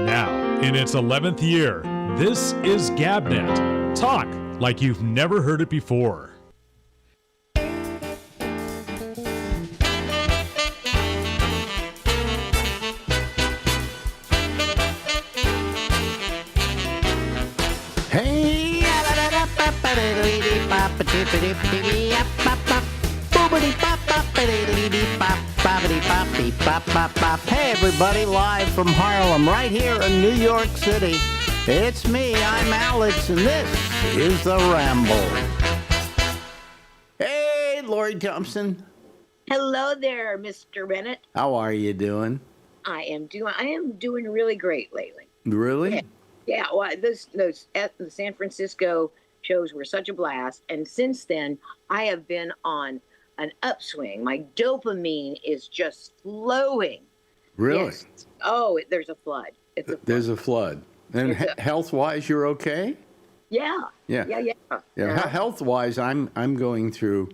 Now, in its 11th year, this is GabNet. Talk like you've never heard it before. Hey, hey everybody, live from Harlem, right here in New York City. It's me, I'm Alex, and this is the Ramble. Hey, Lori Thompson. Hello there, Mr. Bennett. How are you doing? I am doing really great lately. Really? Yeah. Well, those at the San Francisco shows were such a blast, and since then I have been on an upswing. My dopamine is just flowing. Really? Yes. Oh, there's a flood. There's a flood. And health-wise, you're okay? Yeah. Yeah. Health-wise, I'm going through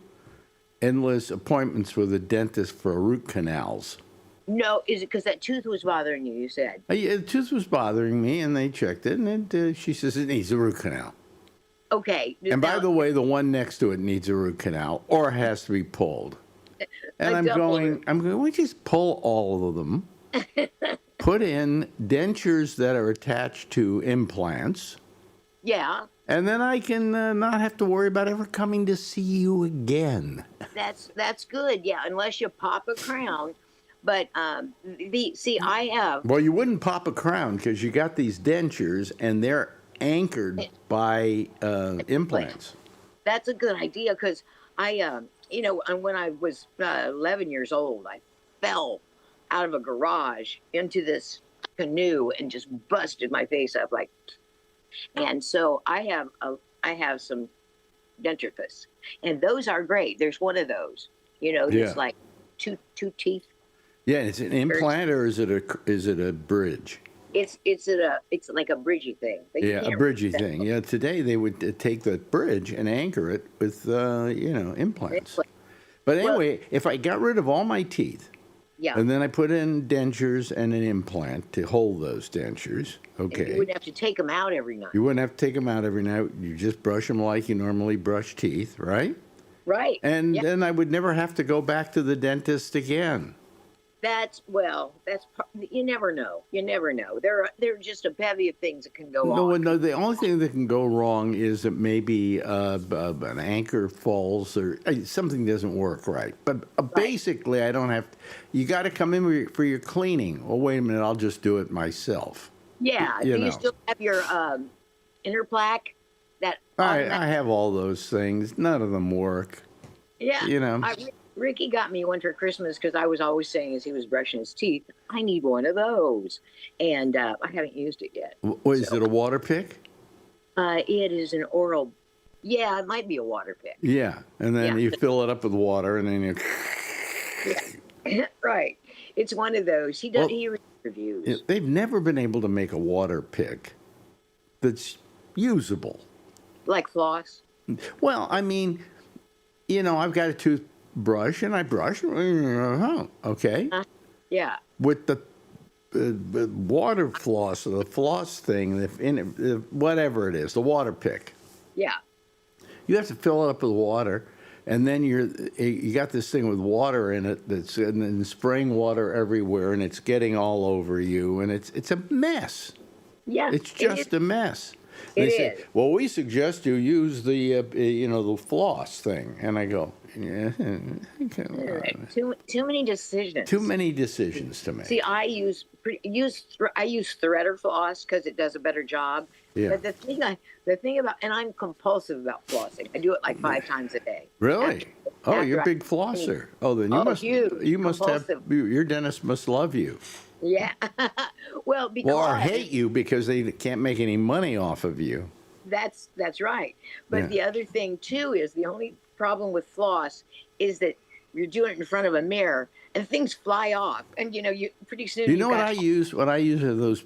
endless appointments with a dentist for root canals. No, is it because that tooth was bothering you? You said. Yeah, the tooth was bothering me, and they checked it, and she says it needs a root canal. Okay. And by the way, the one next to it needs a root canal, or has to be pulled. And I'm going, we just pull all of them, put in dentures that are attached to implants. Yeah. And then I can not have to worry about ever coming to see you again. That's good. Yeah, unless you pop a crown. But I have. Well, you wouldn't pop a crown because you got these dentures and they're anchored by implants. That's a good idea because and when I was 11 years old, I fell out of a garage into this canoe and just busted my face up and so I have some dentifrice, and those are great. There's one of those, it's like two teeth. Yeah, it's an implant, or is it a bridge? It's like a bridgey thing. A bridgey thing. Yeah, today they would take the bridge and anchor it with implants. But anyway, if I got rid of all my teeth, and then I put in dentures and an implant to hold those dentures, okay. And you wouldn't have to take them out every night. You wouldn't have to take them out every night. You just brush them like you normally brush teeth, right? Right. And then I would never have to go back to the dentist again. You never know. There are just a bevy of things that can go wrong. No, the only thing that can go wrong is that maybe an anchor falls or something doesn't work right. But basically, I don't have. You got to come in for your cleaning. Oh, wait a minute, I'll just do it myself. Yeah. Do you still have your inner plaque? I have all those things. None of them work. Yeah. Ricky got me one for Christmas because I was always saying as he was brushing his teeth, I need one of those. And I haven't used it yet. Is it a water pick? It is an oral. Yeah, it might be a water pick. Yeah. And then you fill it up with water and then you. Yeah. Right. It's one of those. He reads reviews. They've never been able to make a water pick that's usable. Like floss? Well, I mean, I've got a toothbrush and I brush. Okay. Yeah. With the water floss or the floss thing, whatever it is, the water pick. Yeah. You have to fill it up with water, and then you got this thing with water in it and then spraying water everywhere, and it's getting all over you, and it's a mess. Yeah. It's just a mess. They say, well, we suggest you use the floss thing, and I go, yeah. Too many decisions. Too many decisions to make. See, I use threader floss because it does a better job. Yeah. But the thing about, and I'm compulsive about flossing. I do it like 5 times a day. Really? You're a big flosser. Then you must have your dentist must love you. Yeah. Well, because or hate you because they can't make any money off of you. That's right. But the other thing too is the only problem with floss is that you're doing it in front of a mirror and things fly off, and you pretty soon. What I use? What I use are those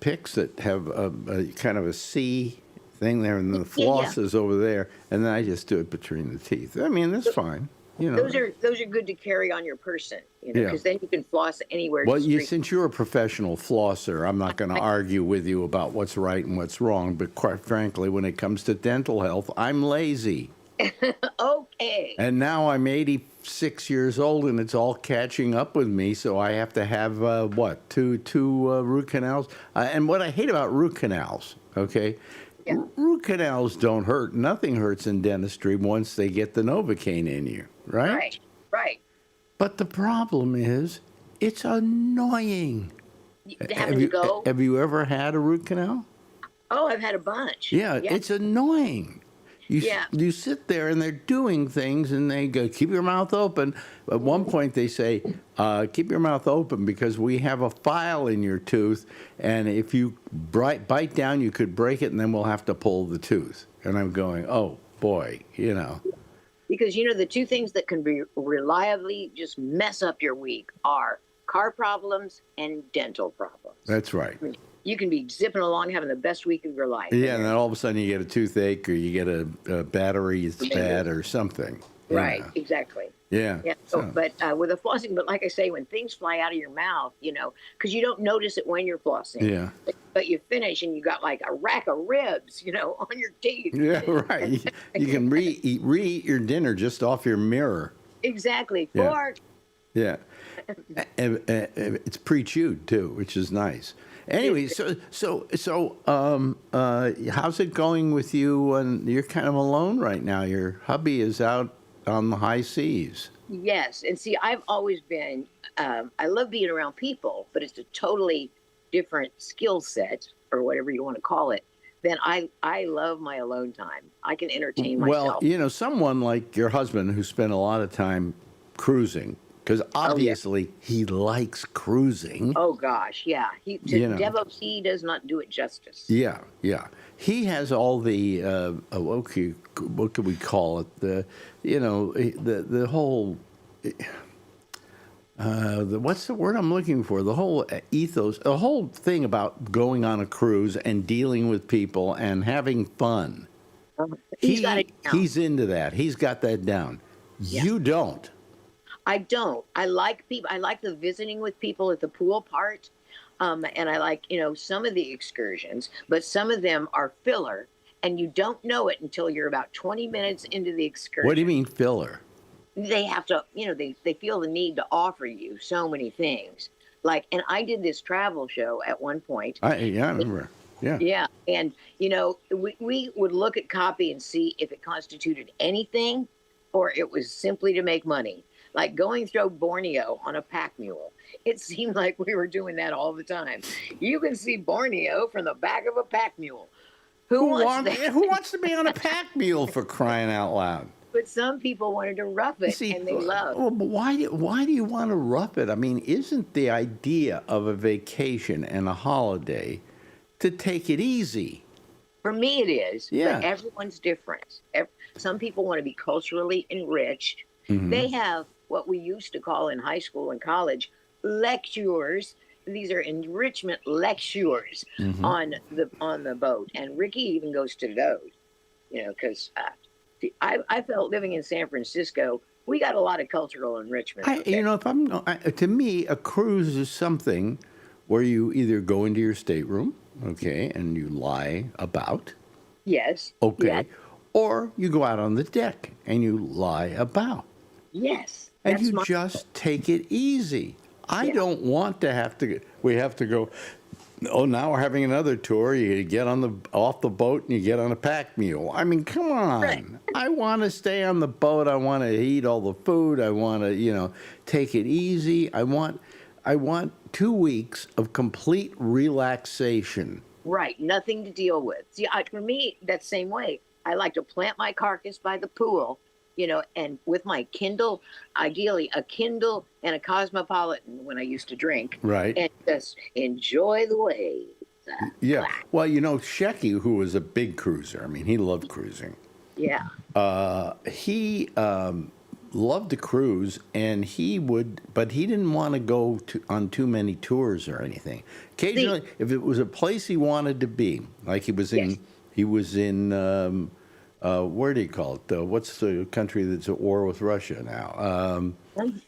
picks that have a kind of a C thing there, and the floss is over there, and then I just do it between the teeth. I mean, that's fine. Those are good to carry on your person, because then you can floss anywhere. Well, since you're a professional flosser, I'm not going to argue with you about what's right and what's wrong. But quite frankly, when it comes to dental health, I'm lazy. Okay. And now I'm 86 years old, and it's all catching up with me. So I have to have two root canals. And what I hate about root canals, okay. Yeah. Root canals don't hurt. Nothing hurts in dentistry once they get the Novocaine in you, right? Right. But the problem is, it's annoying. Have you ever had a root canal? Oh, I've had a bunch. Yeah. It's annoying. You sit there and they're doing things and they go, keep your mouth open. At one point they say, keep your mouth open because we have a file in your tooth, and if you bite down, you could break it, and then we'll have to pull the tooth. And I'm going, oh, boy, Because, the two things that can be reliably just mess up your week are car problems and dental problems. That's right. You can be zipping along having the best week of your life. Yeah, and then all of a sudden you get a toothache or you get a battery that's bad or something. Right, exactly. Yeah. But with a flossing, but like I say, when things fly out of your mouth, because you don't notice it when you're flossing. Yeah. But you finish and you got like a rack of ribs, on your teeth. Yeah, right. You can re-eat your dinner just off your mirror. Exactly. Yeah. And it's pre-chewed too, which is nice. Anyway, so how's it going with you? And you're kind of alone right now. Your hubby is out on the high seas. Yes, and see, I've always been. I love being around people, but it's a totally different skill set, or whatever you want to call it. Then I love my alone time. I can entertain myself. Well, someone like your husband who spent a lot of time cruising. Because obviously he likes cruising. Oh gosh, yeah. Devotee does not do it justice. Yeah. He has all the what could we call it? The whole what's the word I'm looking for? The whole ethos, the whole thing about going on a cruise and dealing with people and having fun. Got it down. He's into that. He's got that down. Yeah. You don't. I don't. I like people. I like the visiting with people at the pool part. And I like, some of the excursions, but some of them are filler, and you don't know it until you're about 20 minutes into the excursion. What do you mean filler? They have to, they feel the need to offer you so many things. And I did this travel show at one point. I remember. Yeah. Yeah. And, we would look at copy and see if it constituted anything or it was simply to make money. Like going through Borneo on a pack mule. It seemed like we were doing that all the time. You can see Borneo from the back of a pack mule. Who wants to be on a pack mule, for crying out loud? But some people wanted to rough it, and they love. Well, but why do you want to rough it? I mean, isn't the idea of a vacation and a holiday to take it easy? For me, it is. Yeah. But everyone's different. Some people want to be culturally enriched. Mm-hmm. They have what we used to call in high school and college lectures. These are enrichment lectures on the boat, and Ricky even goes to those. Because I felt living in San Francisco, we got a lot of cultural enrichment. To me, a cruise is something where you either go into your stateroom, okay, and you lie about. Yes. Okay. Yes. Or you go out on the deck and you lie about. Yes. And you just take it easy. I don't want to have to. We have to go. Oh, now we're having another tour. You get off the boat and you get on a pack mule. I mean, come on. Right. I want to stay on the boat. I want to eat all the food. I want to, take it easy. I want 2 weeks of complete relaxation. Right. Nothing to deal with. See, for me, that same way. I like to plant my carcass by the pool, and with my Kindle, ideally a Kindle and a Cosmopolitan when I used to drink. Right. And just enjoy the waves. Yeah. Well, Shecky, who was a big cruiser, I mean, he loved cruising. Yeah. He loved to cruise, and but he didn't want to go on too many tours or anything. Occasionally, if it was a place he wanted to be, like he was in where do you call it? What's the country that's at war with Russia now?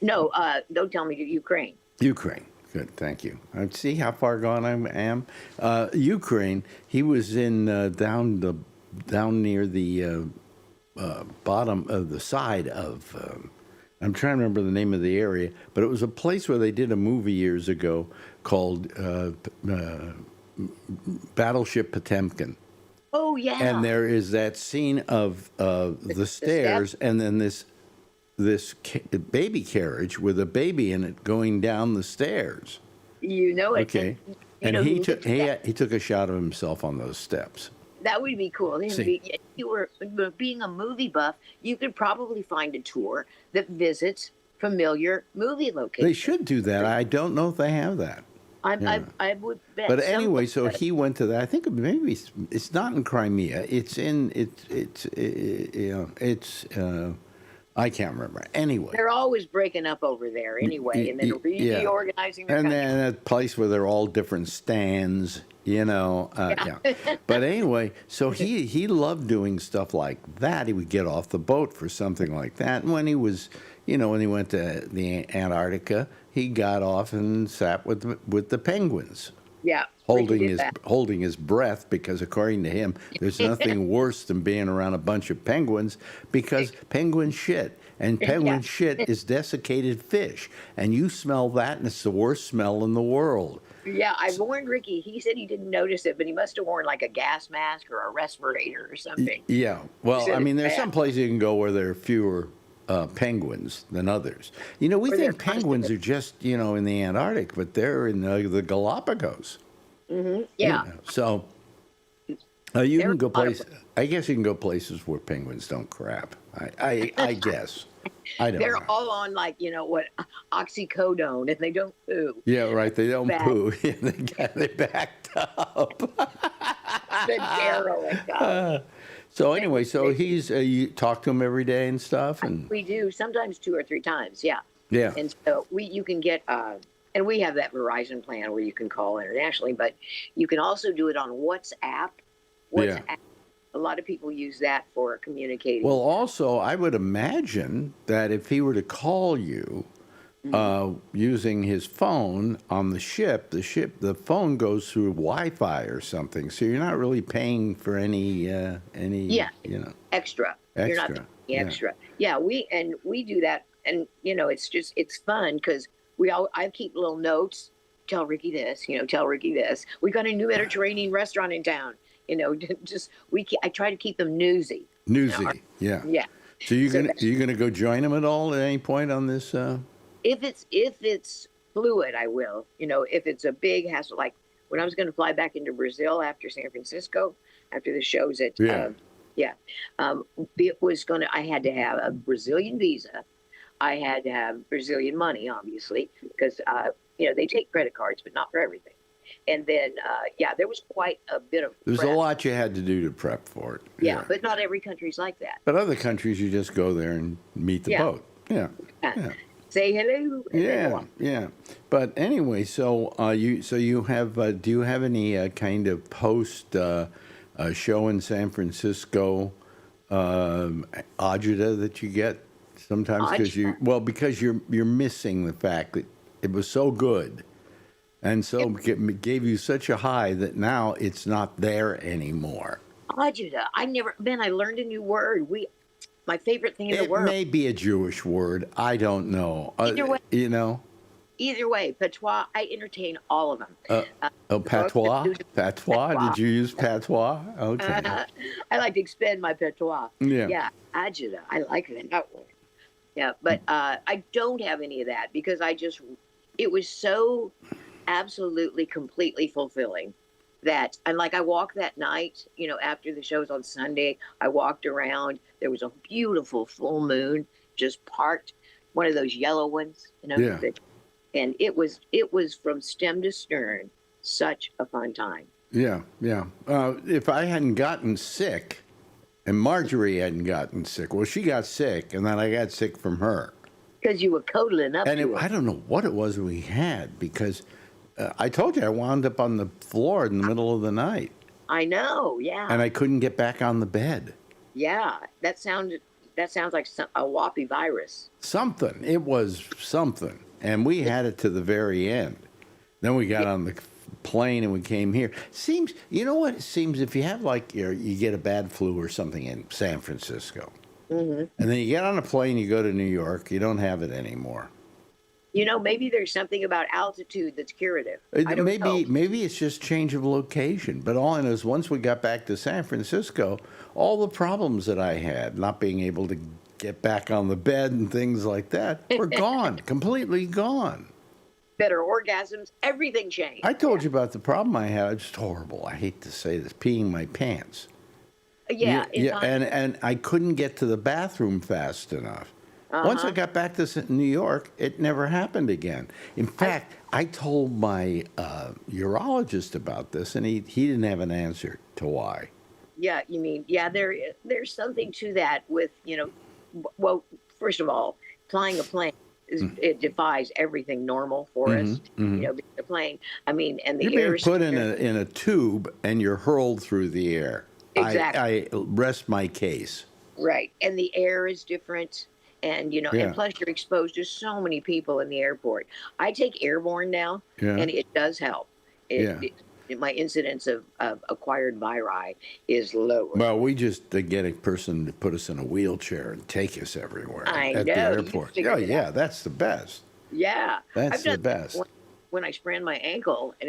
No, don't tell me Ukraine. Ukraine. Good, thank you. See how far gone I am. Ukraine. He was in down near the bottom of the side of. I'm trying to remember the name of the area, but it was a place where they did a movie years ago called Battleship Potemkin. Oh yeah. And there is that scene of the stairs, and then this baby carriage with a baby in it going down the stairs. You know it. Okay. And he took a shot of himself on those steps. That would be cool. If you were being a movie buff, you could probably find a tour that visits familiar movie locations. They should do that. I don't know if they have that. I would bet. But anyway, so he went to that. I think maybe it's not in Crimea. It's in I can't remember. Anyway, they're always breaking up over there anyway, and then reorganizing. And then a place where they're all different stands. Yeah. But anyway, so he loved doing stuff like that. He would get off the boat for something like that. And when he was, when he went to the Antarctica, he got off and sat with the penguins. Yeah. Holding his breath, because according to him, there's nothing worse than being around a bunch of penguins, because penguin shit. And penguin shit is desiccated fish. And you smell that, and it's the worst smell in the world. Yeah, I warned Ricky. He said he didn't notice it, but he must have worn like a gas mask or a respirator or something. Yeah. Well, I mean, there's some places you can go where there are fewer penguins than others. We think penguins are just, in the Antarctic, but they're in the Galapagos. Mm-hmm. Yeah. So you can go places. I guess you can go places where penguins don't crap. I guess. I don't know. They're all on oxycodone, and they don't poo. Yeah, right. They don't poo. Yeah, they backed up. The derelict. So anyway, he's you talk to him every day and stuff, and we do sometimes 2 or 3 times. Yeah. Yeah. And so you can get and we have that Verizon plan where you can call internationally, but you can also do it on WhatsApp. Yeah. A lot of people use that for communicating. Well, also, I would imagine that if he were to call you using his phone on the ship, the phone goes through Wi-Fi or something, so you're not really paying for any extra. You're not paying extra. Yeah, we do that, and it's fun because I keep little notes. Tell Ricky this, tell Ricky this. We got a new Mediterranean restaurant in town. I try to keep them newsy. Newsy, yeah. Yeah. So you're gonna go join them at all at any point on this? If it's fluid, I will. If it's a big hassle, like when I was going to fly back into Brazil after San Francisco, after the shows at it was I had to have a Brazilian visa. I had to have Brazilian money, obviously, because they take credit cards, but not for everything. And then, there was quite a bit of There's prep. a lot you had to do to prep for it. Yeah, but not every country's like that. But other countries, you just go there and meet the boat. Yeah. Say hello. Yeah. But anyway, so you have do you have any kind of post show in San Francisco agita that you get sometimes because you're missing the fact that it was so good. And so gave you such a high that now it's not there anymore. Agita. I learned a new word. My favorite thing in the world. It may be a Jewish word. I don't know. Either way. Either way, patois, I entertain all of them. Patois? Patois? Did you use patois? Okay. I like to expend my patois. Yeah. Yeah, agita. I like that one. Yeah, but I don't have any of that because it was so absolutely completely fulfilling that, and I walked that night, after the shows on Sunday, I walked around, there was a beautiful full moon just parked, one of those yellow ones, and it was from stem to stern such a fun time. Yeah. If I hadn't gotten sick and Marjorie hadn't gotten sick, well, she got sick and then I got sick from her because you were cuddling up to her. I don't know what it was we had, because I told you I wound up on the floor in the middle of the night. I know, yeah. And I couldn't get back on the bed. Yeah, that sounds like a whoppy virus. Something. It was something. And we had it to the very end. Then we got on the plane and we came here. Seems, you know what? It seems if you have like you get a bad flu or something in San Francisco, and then you get on a plane, you go to New York, you don't have it anymore. You know, maybe there's something about altitude that's curative. I don't know. Maybe it's just change of location. But all I know is once we got back to San Francisco, all the problems that I had, not being able to get back on the bed and things like that, were gone, completely gone. Better orgasms, everything changed. I told you about the problem I had. It's horrible. I hate to say this, peeing my pants. Yeah. And I couldn't get to the bathroom fast enough. Once I got back to New York, it never happened again. In fact, I told my urologist about this, and he didn't have an answer to why. Yeah, you mean, there's something to that with, well, first of all, flying a plane, it defies everything normal for us. The plane, I mean, and the You're air being put in a tube, and you're hurled through the air. Exactly. I rest my case. Right, and the air is different. And, and plus you're exposed to so many people in the airport. I take airborne now, and it does help. My incidence of acquired viri is lower. Well, we just get a person to put us in a wheelchair and take us everywhere at the airport. Yeah, that's the best. Yeah. That's the best. When I sprained my ankle, and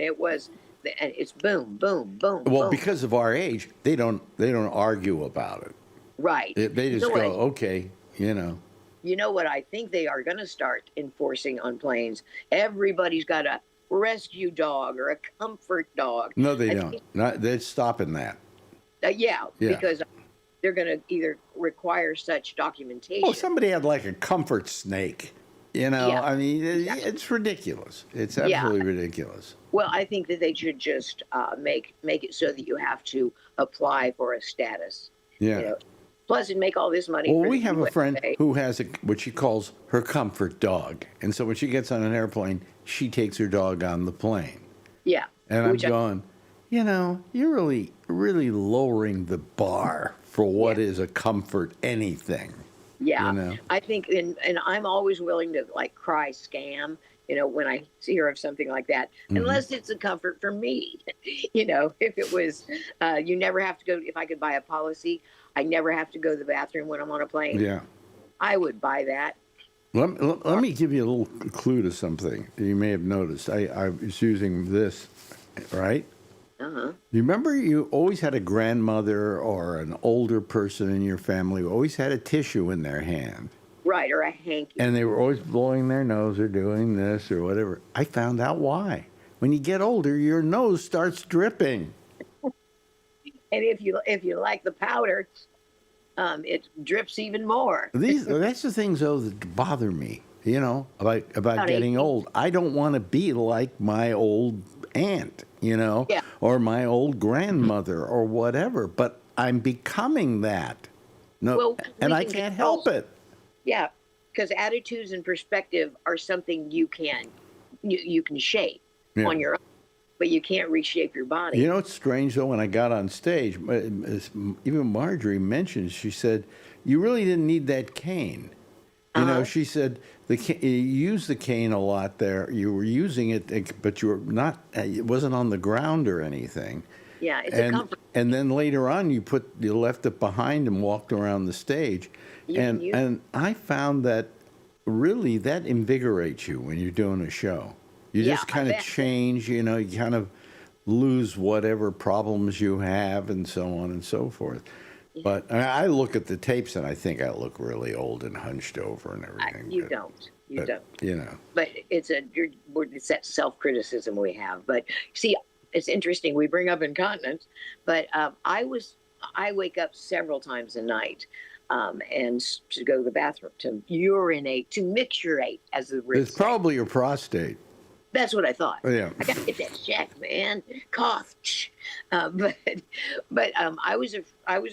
it's boom, boom, boom. Well, boom. because of our age, they don't argue about it. Right. They just go, okay, You know what I think they are going to start enforcing on planes? Everybody's got a rescue dog or a comfort dog. No, they don't. They're stopping that. Because they're going to either require such documentation. Well, somebody had like a comfort snake. I mean, it's ridiculous. It's absolutely ridiculous. Well, I think that they should just make it so that you have to apply for a status. Yeah. Plus, it'd make all this money. Well, we have a friend who has what she calls her comfort dog. And so when she gets on an airplane, she takes her dog on the plane. Yeah. And I'm going, you're really, really lowering the bar for what is a comfort anything. Yeah. I think, and I'm always willing to cry scam, when I hear of something like that, unless it's a comfort for me. If it was, you never have to go, if I could buy a policy, I never have to go to the bathroom when I'm on a plane. Yeah. I would buy that. Let me give you a little clue to something you may have noticed. I was using this, right? You remember you always had a grandmother or an older person in your family who always had a tissue in their hand. Right, or a hanky. And they were always blowing their nose or doing this or whatever. I found out why. When you get older, your nose starts dripping. And if you like the powder, it drips even more. That's the things though that bother me. About getting old. I don't want to be like my old aunt, or my old grandmother or whatever. But I'm becoming that. And I can't help it. Yeah, because attitudes and perspective are something you can shape on your own. But you can't reshape your body. It's strange, though, when I got on stage, even Marjorie mentioned, she said, you really didn't need that cane. She said, you used the cane a lot there. You were using it, but you were not, it wasn't on the ground or anything. Yeah, it's a comfort. And then later on, you left it behind and walked around the stage. And I found that really that invigorates you when you're doing a show. You just kind of change, you kind of lose whatever problems you have and so on and so forth. Yeah. But I look at the tapes and I think I look really old and hunched over and everything. You don't. But it's that self-criticism we have. But see, it's interesting. We bring up incontinence, but I wake up several times a night. And to go to the bathroom, to urinate, to mixurate, as the Brits say. It's probably your prostate. That's what I thought. Oh, yeah. I got to get that checked, man. Cough. But I was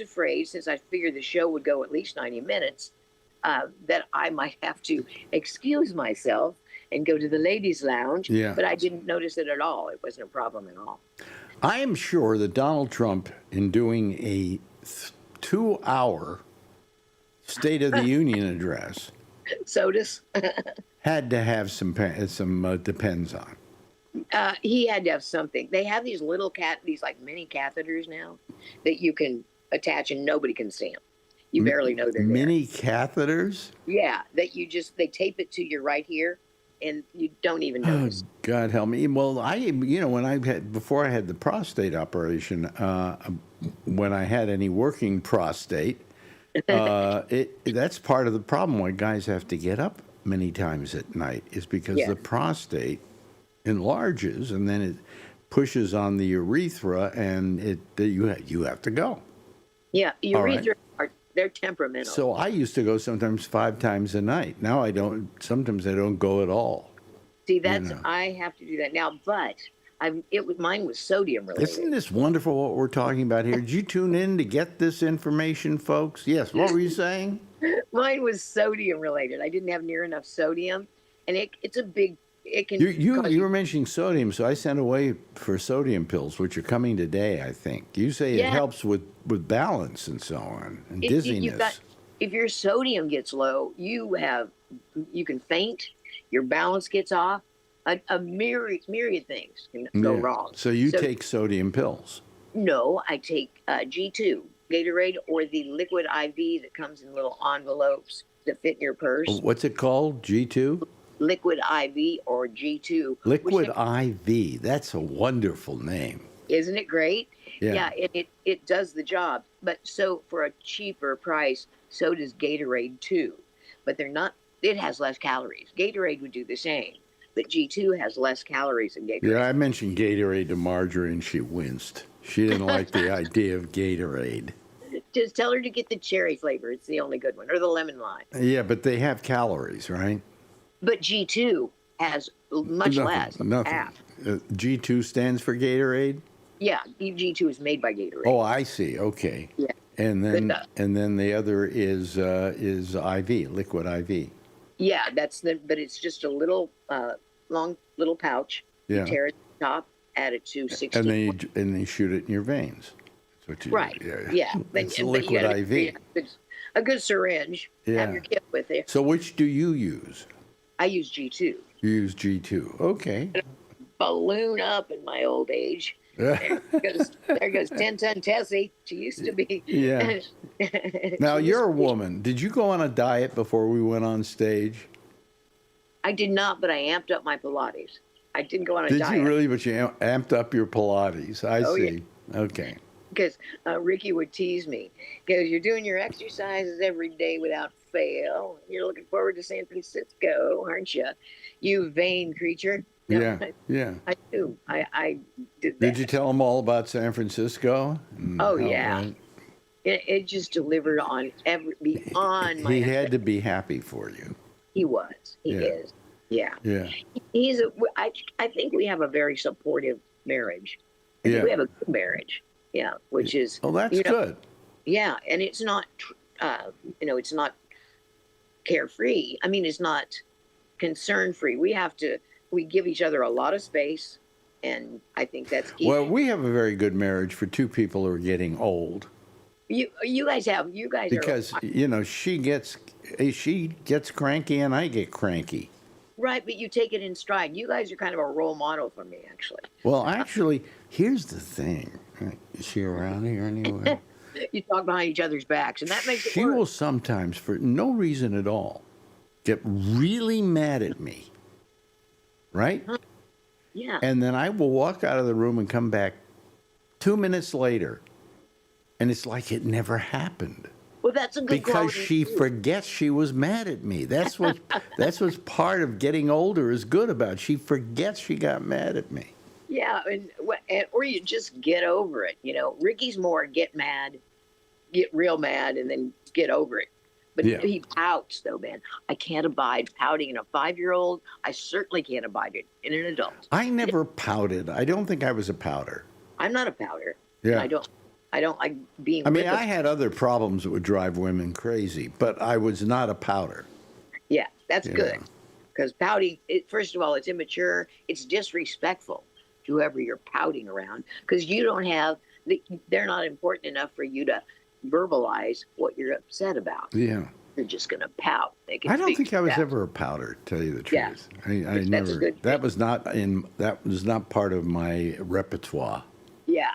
afraid, since I figured the show would go at least 90 minutes, that I might have to excuse myself and go to the ladies' lounge. Yeah. But I didn't notice it at all. It wasn't a problem at all. I am sure that Donald Trump, in doing a 2-hour State of the Union address Sodas. had to have some Depends on. He had to have something. They have these these like mini catheters now that you can attach and nobody can see them. You barely know they're mini catheters. Yeah, that they tape it to your right here, and you don't even notice. Oh, God help me. Well, before I had the prostate operation, when I had any working prostate, that's part of the problem why guys have to get up many times at night is because the prostate enlarges and then it pushes on the urethra and you have to go. Yeah, urethra they're temperamental. So I used to go sometimes 5 times a night. Now I don't. Sometimes I don't go at all. See, I have to do that now, but mine was sodium related. Isn't this wonderful what we're talking about here? Did you tune in to get this information, folks? Yes. What were you saying? Mine was sodium related. I didn't have near enough sodium, and it's a big. It can. You were mentioning sodium, so I sent away for sodium pills, which are coming today. I think you say it helps with balance and so on and dizziness. If your sodium gets low, you can faint. Your balance gets off. A myriad things can go wrong. So you take sodium pills? No, I take G2 Gatorade or the liquid IV that comes in little envelopes that fit in your purse. What's it called? G2? Liquid IV or G2. Liquid IV. That's a wonderful name. Isn't it great? Yeah. It does the job. But so for a cheaper price, so does Gatorade too. But it has less calories. Gatorade would do the same. But G2 has less calories than Gatorade. Yeah, I mentioned Gatorade to Marjorie and she winced. She didn't like the idea of Gatorade. Just tell her to get the cherry flavor. It's the only good one. Or the lemon lime. Yeah, but they have calories, right? But G2 has much less. Nothing. G2 stands for Gatorade? Yeah, G2 is made by Gatorade. Oh, I see. Okay. Yeah. And then the other is IV, liquid IV. Yeah, but it's just a little long little pouch. Yeah. You tear it at the top, add it to 60. And then you shoot it in your veins. That's what you right. do. Yeah. It's liquid IV. A good syringe. Yeah. Have your kit with you. So which do you use? I use G2. You use G2. Okay. Balloon up in my old age. There goes 10-ton Tessie. She used to be. Yeah. Now, you're a woman. Did you go on a diet before we went on stage? I did not, but I amped up my Pilates. I didn't go on a diet. Did you really? But you amped up your Pilates. I see. Yeah. Okay. Because Ricky would tease me. Because you're doing your exercises every day without fail. You're looking forward to San Francisco, aren't you? You vain creature. No, yeah. I do. I did that. Did you tell him all about San Francisco? Oh, yeah. It just delivered on beyond my. He had to be happy for you. He was. He is. Yeah. Yeah. I think we have a very supportive marriage. We have a good marriage. Yeah, which is. Oh, that's good. Yeah, and it's not, it's not carefree. I mean, it's not concern-free. We give each other a lot of space, and I think that's key. Well, we have a very good marriage for two people who are getting old. You guys because she gets cranky and I get cranky. Right, but you take it in stride. You guys are kind of a role model for me, actually. Well, actually, here's the thing. Is she around here anywhere? You talk behind each other's backs, and that makes it worse. She will sometimes, for no reason at all, get really mad at me. Right? Yeah. And then I will walk out of the room and come back 2 minutes later, and it's like it never happened. Well, that's a good because she forgets she was mad at me. That's what's part of getting older is good about. She forgets she got mad at me. Yeah, or you just get over it. Ricky's more get real mad, and then get over it. But he pouts, though, man. I can't abide pouting in a 5-year-old. I certainly can't abide it in an adult. I never pouted. I don't think I was a pouter. I'm not a pouter. Yeah. I don't like being. I mean, I had other problems that would drive women crazy, but I was not a pouter. Yeah, that's good. Because pouting, first of all, it's immature. It's disrespectful to whoever you're pouting around. Because you don't have, they're not important enough for you to verbalize what you're upset about. Yeah. You're just going to pout. I don't think I was ever a pouter, to tell you the truth. Yeah. I never. That was not part of my repertoire. Yeah,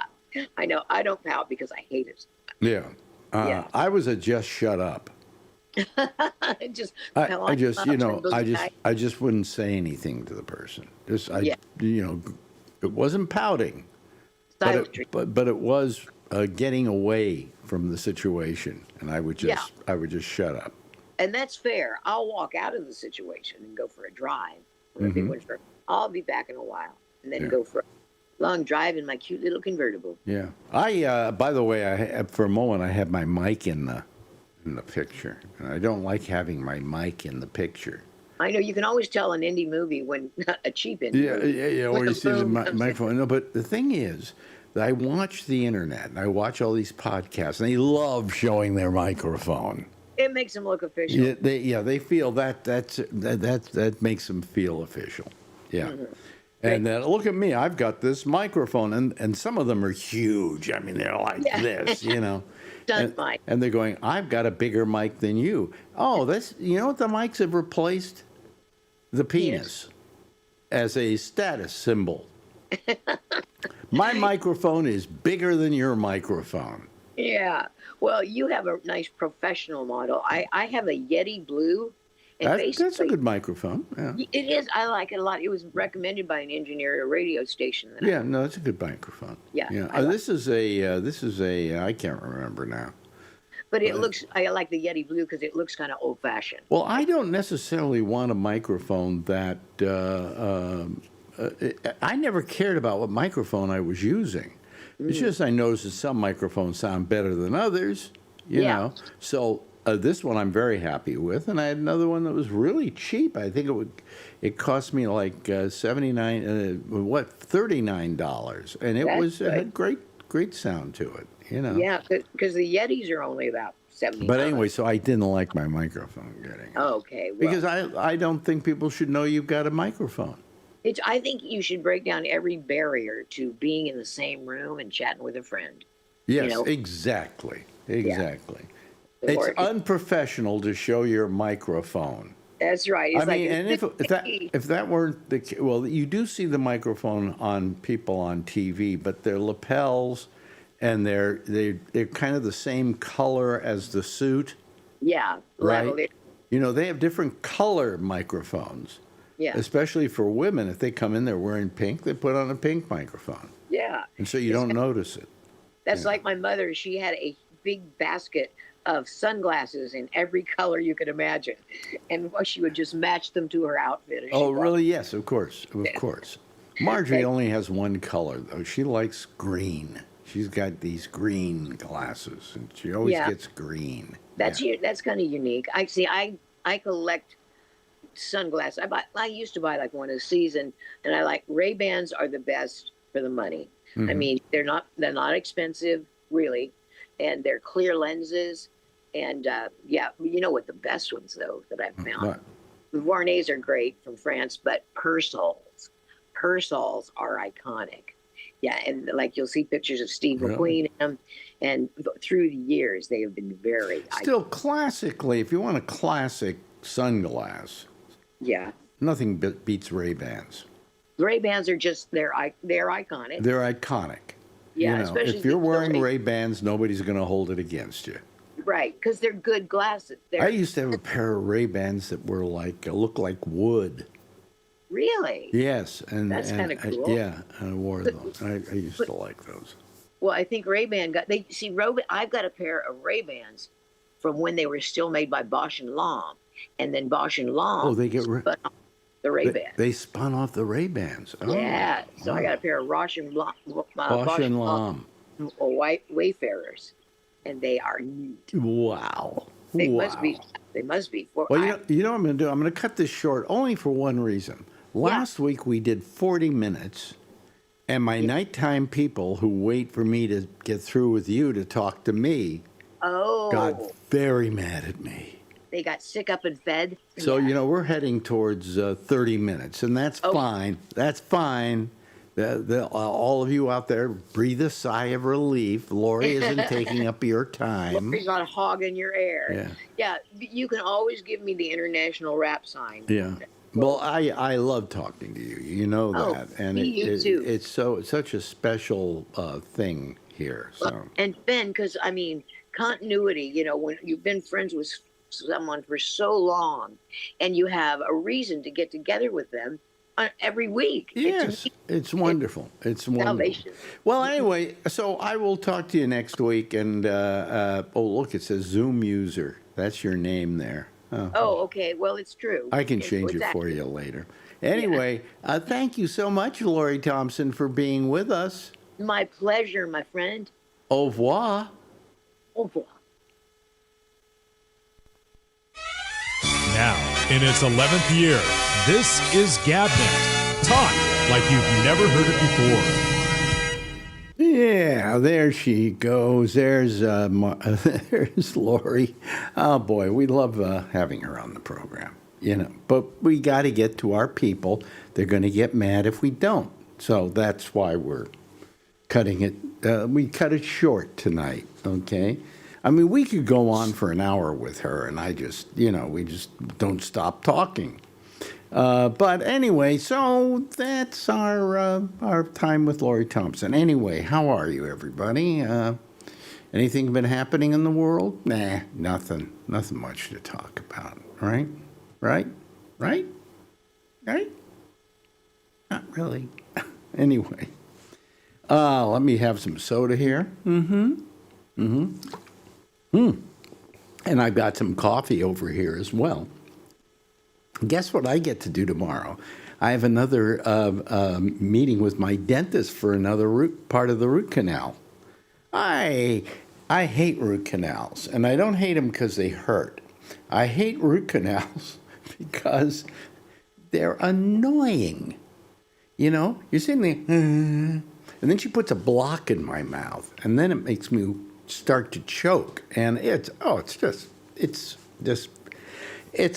I know. I don't pout because I hate it. Yeah. I was a just shut up. I just wouldn't say anything to the person. It wasn't pouting, but it was getting away from the situation, and I would just shut up. And that's fair. I'll walk out of the situation and go for a drive. I'll be back in a while, and then go for a long drive in my cute little convertible. Yeah. By the way, for a moment I had my mic in the picture, and I don't like having my mic in the picture. I know, you can always tell an indie movie when a cheap indie movie. Yeah. Or you see the microphone. No, but the thing is that I watch the internet and I watch all these podcasts, and they love showing their microphone. It makes them look official. They feel that makes them feel official. Yeah. Mm-hmm. And then look at me, I've got this microphone, and some of them are huge. I mean, they're like this, and they're going, I've got a bigger mic than you. Oh, you know what the mics have replaced? The penis as a status symbol. My microphone is bigger than your microphone. Yeah. Well, you have a nice professional model. I have a Yeti Blue. That's a good microphone. Yeah. It is. I like it a lot. It was recommended by an engineer at a radio station. No, it's a good microphone. Yeah. This is a I can't remember now. But it looks. I like the Yeti Blue because it looks kind of old fashioned. Well, I don't necessarily want a microphone that. I never cared about what microphone I was using. It's just I noticed that some microphones sound better than others. You know. So. This one I'm very happy with, and I had another one that was really cheap. I think it cost me like $39, and it had great sound to it. Yeah, because the Yetis are only about $70. But anyway, so I didn't like my microphone getting. Okay. Well, because I don't think people should know you've got a microphone. I think you should break down every barrier to being in the same room and chatting with a friend. Yes, exactly. Yeah. It's unprofessional to show your microphone. That's right. It's if that weren't the case, well, you do see the microphone on people on TV, but their lapels and they're kind of the same color as the suit. Yeah, right. They have different color microphones. Yeah. Especially for women, if they come in there wearing pink, they put on a pink microphone. Yeah. And so you don't notice it. That's like my mother. She had a big basket of sunglasses in every color you could imagine, and she would just match them to her outfit. Oh, really? Yes, of course. Marjorie only has one color, though. She likes green. She's got these green glasses, and she always gets green. That's kind of unique. I collect sunglasses. I used to buy like one a season, and I like Ray-Bans are the best for the money. Mm-hmm. I mean, they're not expensive, really, and they're clear lenses. And you know what the best ones though that I've found? What? The Vuarnets are great from France, but Persols are iconic. Yeah, and like you'll see pictures of Steve McQueen in them, and through the years they have been very still iconic. Classically. If you want a classic sunglass, nothing beats Ray-Bans. Ray-Bans are just they're iconic. They're iconic. Yeah, especially if you're wearing Ray-Bans, nobody's going to hold it against you. Right, because they're good glasses. I used to have a pair of Ray-Bans that were looked like wood. Really? Yes, that's kind of cool. And I wore those. I used to like those. Well, I think Ray-Ban I've got a pair of Ray-Bans from when they were still made by Bosch and Lomb, and then Bosch and Lomb. Oh, they get spun off the Ray-Bans. They spun off the Ray-Bans. Oh, yeah, so I got a pair of Bosch and Lomb Wayfarers. And they are neat. Wow. They must be. Well, you know what I'm going to do? I'm going to cut this short only for one reason. Last week we did 40 minutes, and my nighttime people who wait for me to get through with you to talk to me got very mad at me. They got sick up and fed. So, we're heading towards 30 minutes, and that's fine. That's fine. All of you out there, breathe a sigh of relief. Lori isn't taking up your time. Lori's not hogging your air. Yeah. You can always give me the international rap sign. Yeah. Well, I love talking to you. You know that, and too. It's such a special thing here. So and Ben, because I mean continuity. You know, when you've been friends with someone for so long, and you have a reason to get together with them every week. Yes, it's wonderful. It's wonderful. Salvation. Well, anyway, so I will talk to you next week. And oh, look, it says Zoom user. That's your name there. Oh, okay. Well, it's true. I can change it for you later. Anyway, thank you so much, Lori Thompson, for being with us. My pleasure, my friend. Au revoir. Au revoir. Now, in its 11th year, this is Gabnet. Talk like you've never heard it before. Yeah, there she goes. There's there's Lori. Oh boy, we love having her on the program. You know, but we got to get to our people. They're going to get mad if we don't. So that's why we're cutting it. We cut it short tonight. Okay. I mean, we could go on for an hour with her, and we just don't stop talking. But anyway, so that's our time with Lori Thompson. Anyway, how are you, everybody? Anything been happening in the world? Nah, nothing much to talk about. Right? Not really. Anyway, let me have some soda here. And I've got some coffee over here as well. Guess what I get to do tomorrow? I have another meeting with my dentist for another part of the root canal. I hate root canals, and I don't hate them because they hurt. I hate root canals because they're annoying. You know, you're sitting there, and then she puts a block in my mouth, and then it makes me start to choke, and it's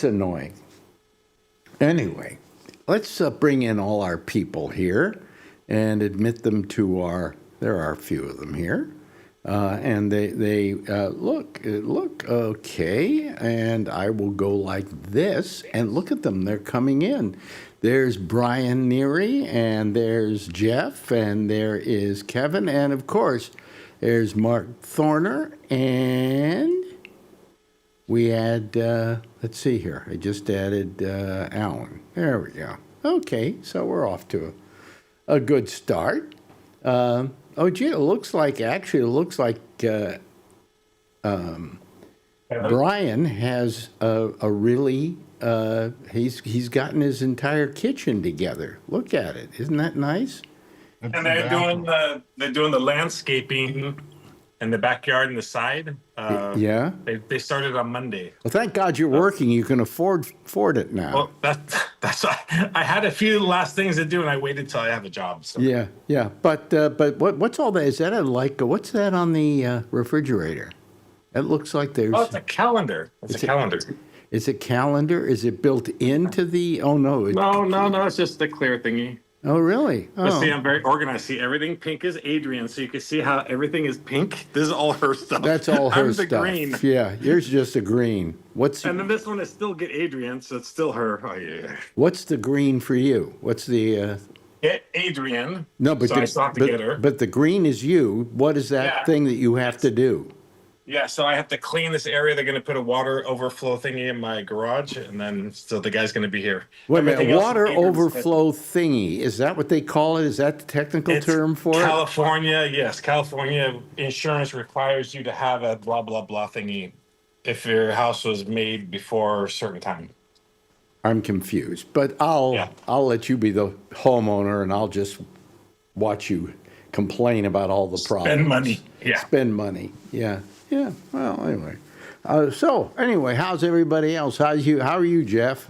annoying. Anyway, let's bring in all our people here and admit them to there are a few of them here, and they look okay, and I will go like this, and look at them, they're coming in. There's Brian Neary, and there's Jeff, and there is Kevin, and of course, there's Mark Thorner, and we add, let's see here, I just added Alan. There we go. Okay, so we're off to a good start. Oh, gee, it looks like Brian has a really, he's gotten his entire kitchen together. Look at it. Isn't that nice? And they're doing the landscaping in the backyard and the side. Yeah. They started on Monday. Well, thank God you're working. You can afford it now. Well, that's why I had a few last things to do, and I waited till I have a job. So. Yeah. But what's all that? Is that what's that on the refrigerator? It looks like there's. Oh, it's a calendar. It's a calendar. It's a calendar. Is it built into the? Oh no. No. It's just a clear thingy. Oh, really? Oh. See, I'm very organized. See, everything pink is Adrian, so you can see how everything is pink. This is all her stuff. That's all her stuff. I'm the green. Yeah, yours just a green. And then this one is still get Adrian, so it's still her. Oh, yeah. What's the green for you? What's the... Get Adrian. No, but, so I still have to get her. But the green is you. What is that thing that you have to do? Yeah, so I have to clean this area. They're going to put a water overflow thingy in my garage, and then so the guy's going to be here. Wait a minute, water overflow thingy. Is that what they call it? Is that the technical term for California, yes. California insurance requires you to have a blah, blah, blah thingy if your house was made before a certain time. I'm confused, but I'll let you be the homeowner, and I'll just watch you complain about all the problems. Spend money. Yeah. Spend money. Yeah. Yeah. Well, anyway. So anyway, how's everybody else? How are you, Jeff?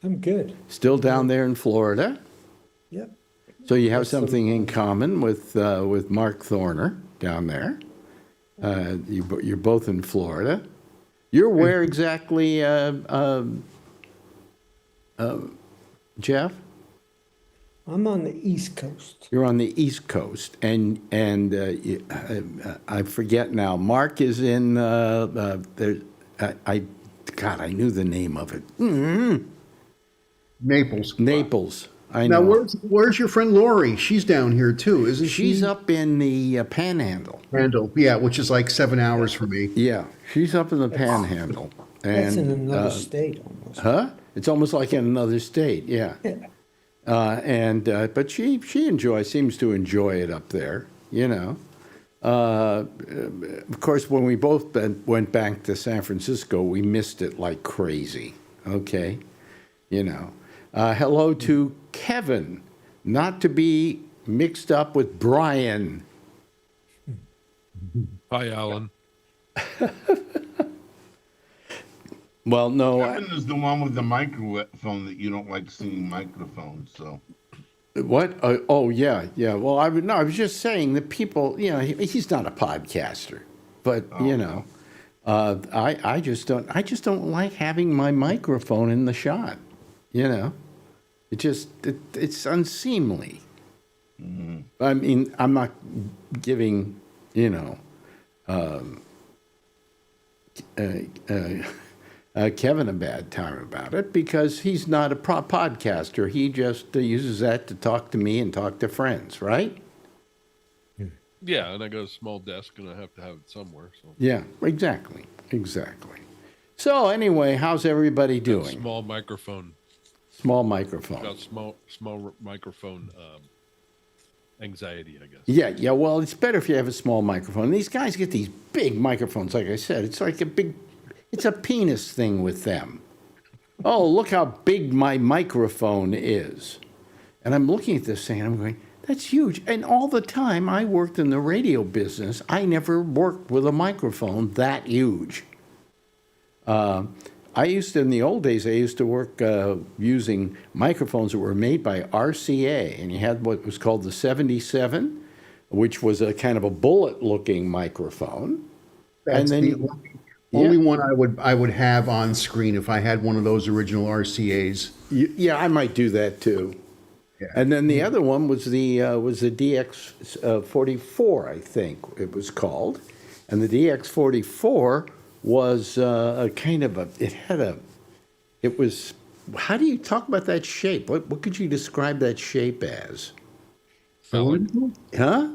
I'm good. Still down there in Florida? Yep. So you have something in common with Mark Thorner down there. You're both in Florida. You're where exactly, Jeff? I'm on the East Coast. You're on the East Coast, and I forget now. Mark is in there. God, I knew the name of it. Naples. Naples. I know. Now, where's your friend Lori? She's down here too, isn't she? She's up in the Panhandle. Panhandle, yeah, which is like 7 hours for me. Yeah, she's up in the Panhandle. That's in And, another state almost. huh? It's almost like in another state. Yeah. But she seems to enjoy it up there, you know. Of course, when we both went back to San Francisco, we missed it like crazy. Okay, you know. Hello to Kevin, not to be mixed up with Brian. Hi, Alan. Well, no. Kevin is the one with the microphone that you don't like singing microphones. So What? Oh, yeah. Well, I was just saying that people, you know, he's not a podcaster, but you know, I just don't like having my microphone in the shot. You know, it's unseemly. Mm-hmm. I mean, I'm not giving, you know, Kevin a bad time about it because he's not a podcaster. He just uses that to talk to me and talk to friends, right? Yeah, and I got a small desk and I have to have it somewhere. So Yeah, exactly. So anyway, how's everybody doing? small microphone. Small microphone. Got small microphone anxiety, I guess. Yeah. Well, it's better if you have a small microphone. These guys get these big microphones, like I said. It's like it's a penis thing with them. Oh, look how big my microphone is. And I'm looking at this thing and I'm going, that's huge. And all the time I worked in the radio business, I never worked with a microphone that huge. In the old days, I used to work using microphones that were made by RCA. And you had what was called the 77, which was a kind of a bullet-looking microphone. That's and then the only one I would have on screen if I had one of those original RCAs. Yeah, I might do that too. Yeah. And then the other one was the DX44, I think it was called, and the DX44 was a kind of how do you talk about that shape? What could you describe that shape as? Cylinder? Huh?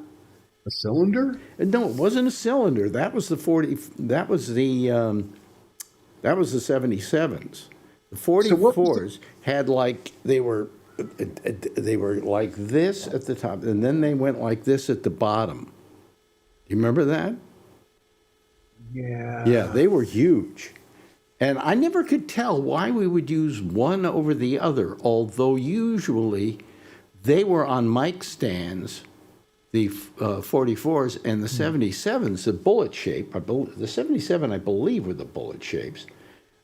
A cylinder? No, it wasn't a cylinder. That was the 77s. The 44s had like they were like this at the top, and then they went like this at the bottom. Do you remember that? Yeah. Yeah, they were huge. And I never could tell why we would use one over the other, although usually they were on mic stands, the 44s, and the 77s, the bullet shape. The 77, I believe, were the bullet shapes.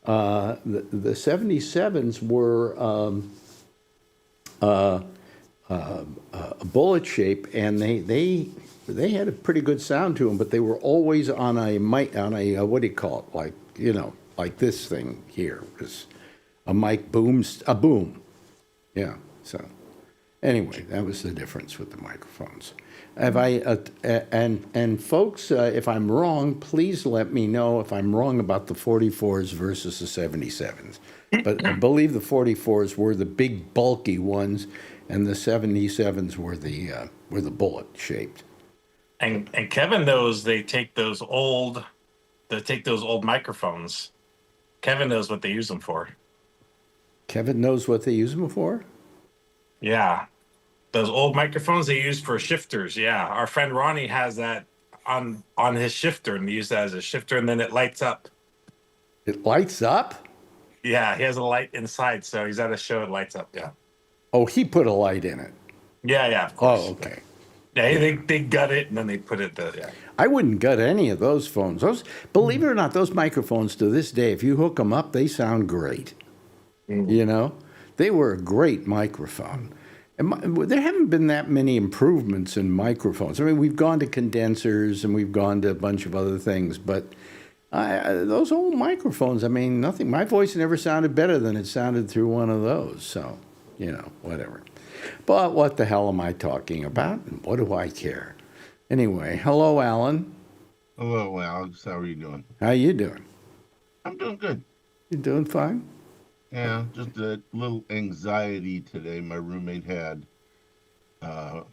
The 77s were a bullet shape, and they had a pretty good sound to them, but they were always on a mic, what do you call it, like, you know, like this thing here was a mic boom. Yeah. So anyway, that was the difference with the microphones. Have and folks, if I'm wrong, please let me know if I'm wrong about the 44s versus the 77s. But I believe the 44s were the big bulky ones, and the 77s were the bullet shaped. And Kevin knows they take those old microphones. Kevin knows what they use them for. Kevin knows what they use them for? Yeah. Those old microphones they use for shifters. Yeah. Our friend Ronnie has that on his shifter, and he uses that as a shifter, and then it lights up. It lights up? Yeah, he has a light inside, so he's at a show, it lights up, yeah. Oh, he put a light in it. Yeah, of course. Oh, okay. Yeah, they gut it and then they put it there. Yeah. I wouldn't gut any of those phones. Believe it or not, those microphones to this day, if you hook them up, they sound great. You know, they were a great microphone. And there haven't been that many improvements in microphones. I mean, we've gone to condensers and we've gone to a bunch of other things, but those old microphones, I mean, nothing. My voice never sounded better than it sounded through one of those. So, you know, whatever. But what the hell am I talking about? And what do I care? Anyway, hello, Alan. Hello, Alex. How are you doing? How you doing? I'm doing good. You doing fine? Yeah, just a little anxiety today. My roommate had a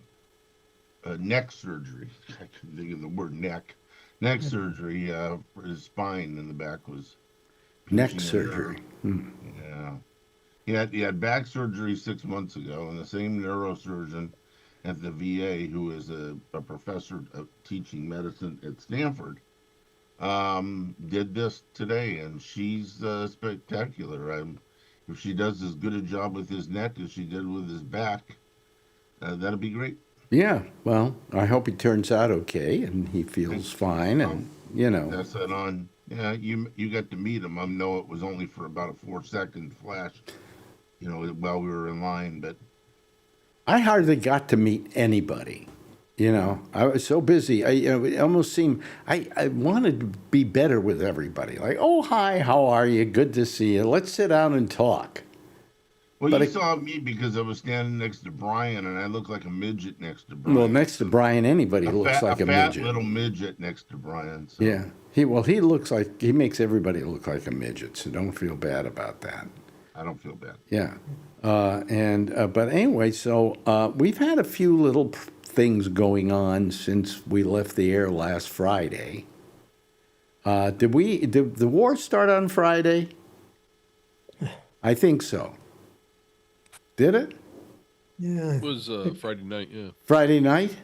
neck surgery. I couldn't think of the word neck. Neck surgery for his spine in the back was Neck pinching a surgery. nerve. Yeah. He had back surgery 6 months ago, and the same neurosurgeon at the VA, who is a professor of teaching medicine at Stanford, did this today, and she's spectacular. If she does as good a job with his neck as she did with his back, that'll be great. Yeah, well, I hope he turns out okay and he feels fine, and That's it on. Yeah, you got to meet him. I know it was only for about a 4-second flash, while we were in line, but I hardly got to meet anybody. I was so busy. It almost seemed I wanted to be better with everybody. Like, oh, hi, how are you? Good to see you. Let's sit down and talk. well, But you saw me because I was standing next to Brian, and I look like a midget next to Brian. Well, next to Brian, anybody looks like a fat midget. little midget next to Brian. So. Yeah. He looks like he makes everybody look like a midget. So don't feel bad about that. I don't feel bad. Yeah. But anyway, so we've had a few little things going on since we left the air last Friday. Did the war start on Friday? I think so. Did it? Yeah. It was Friday night, yeah. Friday night?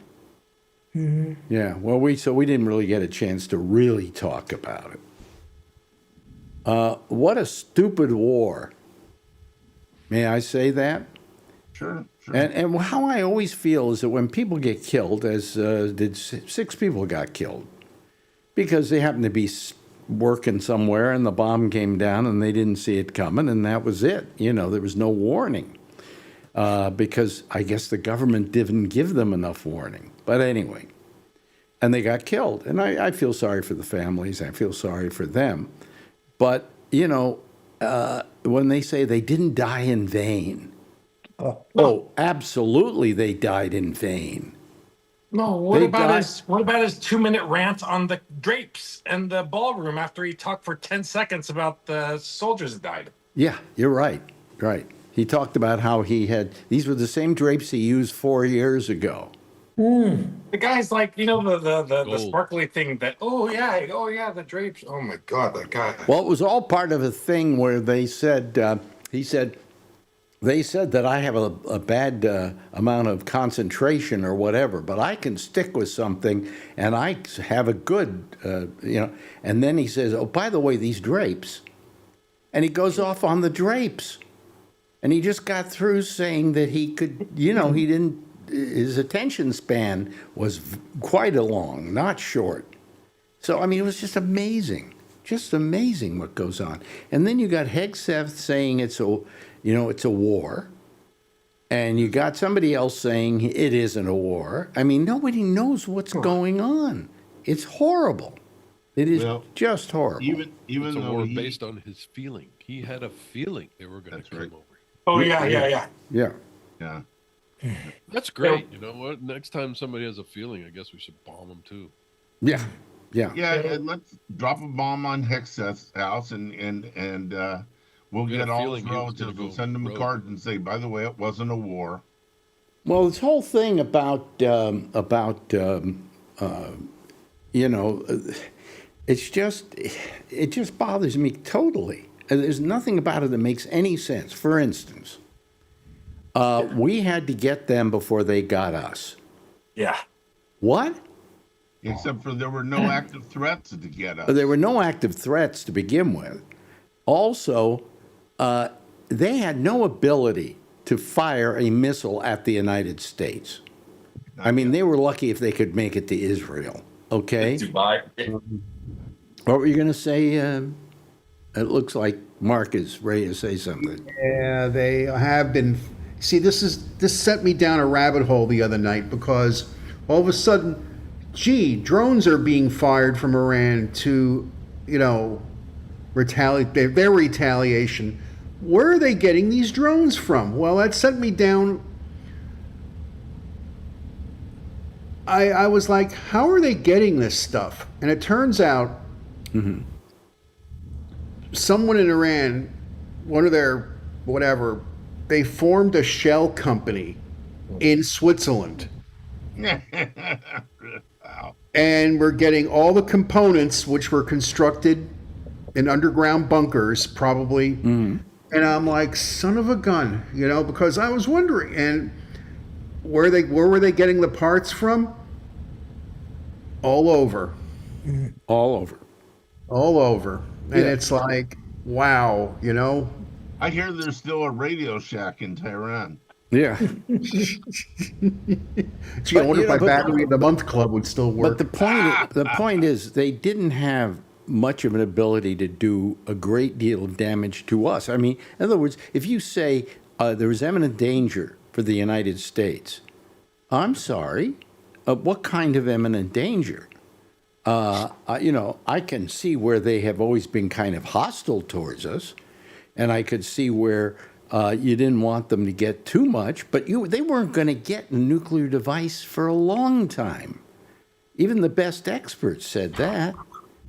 Yeah. Well, we didn't really get a chance to really talk about it. What a stupid war. May I say that? Sure. And how I always feel is that when people get killed, as did 6 people got killed, because they happened to be working somewhere and the bomb came down and they didn't see it coming, and that was it. There was no warning, because I guess the government didn't give them enough warning. But anyway, and they got killed. And I feel sorry for the families. I feel sorry for them. But, when they say they didn't die in vain, oh, absolutely they died in vain. No, what about his 2-minute rant on the drapes and the ballroom after he talked for 10 seconds about the soldiers that died? Yeah, you're right. Right. He talked about how these were the same drapes he used 4 years ago. The guy's like, the Gold. sparkly thing that, oh yeah, the drapes. Oh my God, that guy. Well, it was all part of a thing where they said, they said that I have a bad amount of concentration or whatever, but I can stick with something and I have a good, And then he says, oh, by the way, these drapes. And he goes off on the drapes. And he just got through saying that he could, his attention span was quite long, not short. So, it was just amazing what goes on. And then you got Hegseth saying it's a war. And you got somebody else saying it isn't a war. Nobody knows what's going on. It's horrible. It is just horrible. Even It's a though war based on his feeling. He had a feeling they were going to come over. Oh yeah. Yeah. Yeah. That's great. You know what? Next time somebody has a feeling, I guess we should bomb them too. Yeah. Yeah. Yeah, and let's drop a bomb on Hegseth's house, and we'll We had get a all feeling his he was relatives gonna and go send them a rogue. card and say, by the way, it wasn't a war. Well, this whole thing about it just bothers me totally. And there's nothing about it that makes any sense. For instance, we had to get them before they got us. Yeah. What? Except for there were no active threats to get us. There were no active threats to begin with. Also, they had no ability to fire a missile at the United States. They were lucky if they could make it to Israel. Okay? Dubai. What were you going to say? It looks like Mark is ready to say something. Yeah, they have been. See, this set me down a rabbit hole the other night because all of a sudden, drones are being fired from Iran to, retaliate their retaliation. Where are they getting these drones from? Well, that sent me down I was like, how are they getting this stuff? And it turns out someone in Iran, one of their whatever, they formed a shell company in Switzerland. Wow. And we're getting all the components which were constructed in underground bunkers, probably. And I'm like, son of a gun, because I was wondering, and where were they getting the parts from? All over. All over. All over. And Yeah. it's like, wow, I hear there's still a Radio Shack in Tehran. Yeah. Gee, I wonder if my battery of the month club would still work. But the point is, they didn't have much of an ability to do a great deal of damage to us. I mean, in other words, if you say there is imminent danger for the United States, I'm sorry, what kind of imminent danger? I can see where they have always been kind of hostile towards us, and I could see where you didn't want them to get too much, but they weren't going to get a nuclear device for a long time. Even the best experts said that.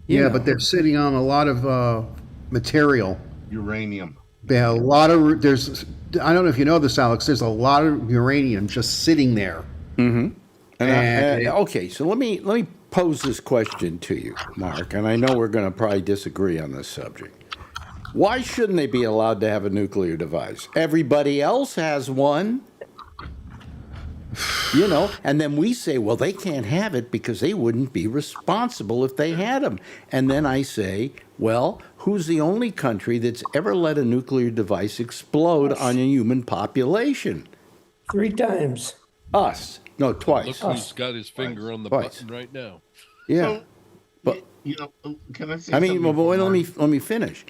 But they're sitting on a lot of material. Uranium. Yeah, I don't know if you know this, Alex, there's a lot of uranium just sitting there. Okay, so let me pose this question to you, Mark, and I know we're going to probably disagree on this subject. Why shouldn't they be allowed to have a nuclear device? Everybody else has one. And then we say, well, they can't have it because they wouldn't be responsible if they had them. And then I say, well, who's the only country that's ever let a nuclear device explode on a human population? 3 times. Us. No, twice. Look who's got his finger on the Twice. button right now. Yeah. But can I say? I mean, something well, before- let me finish.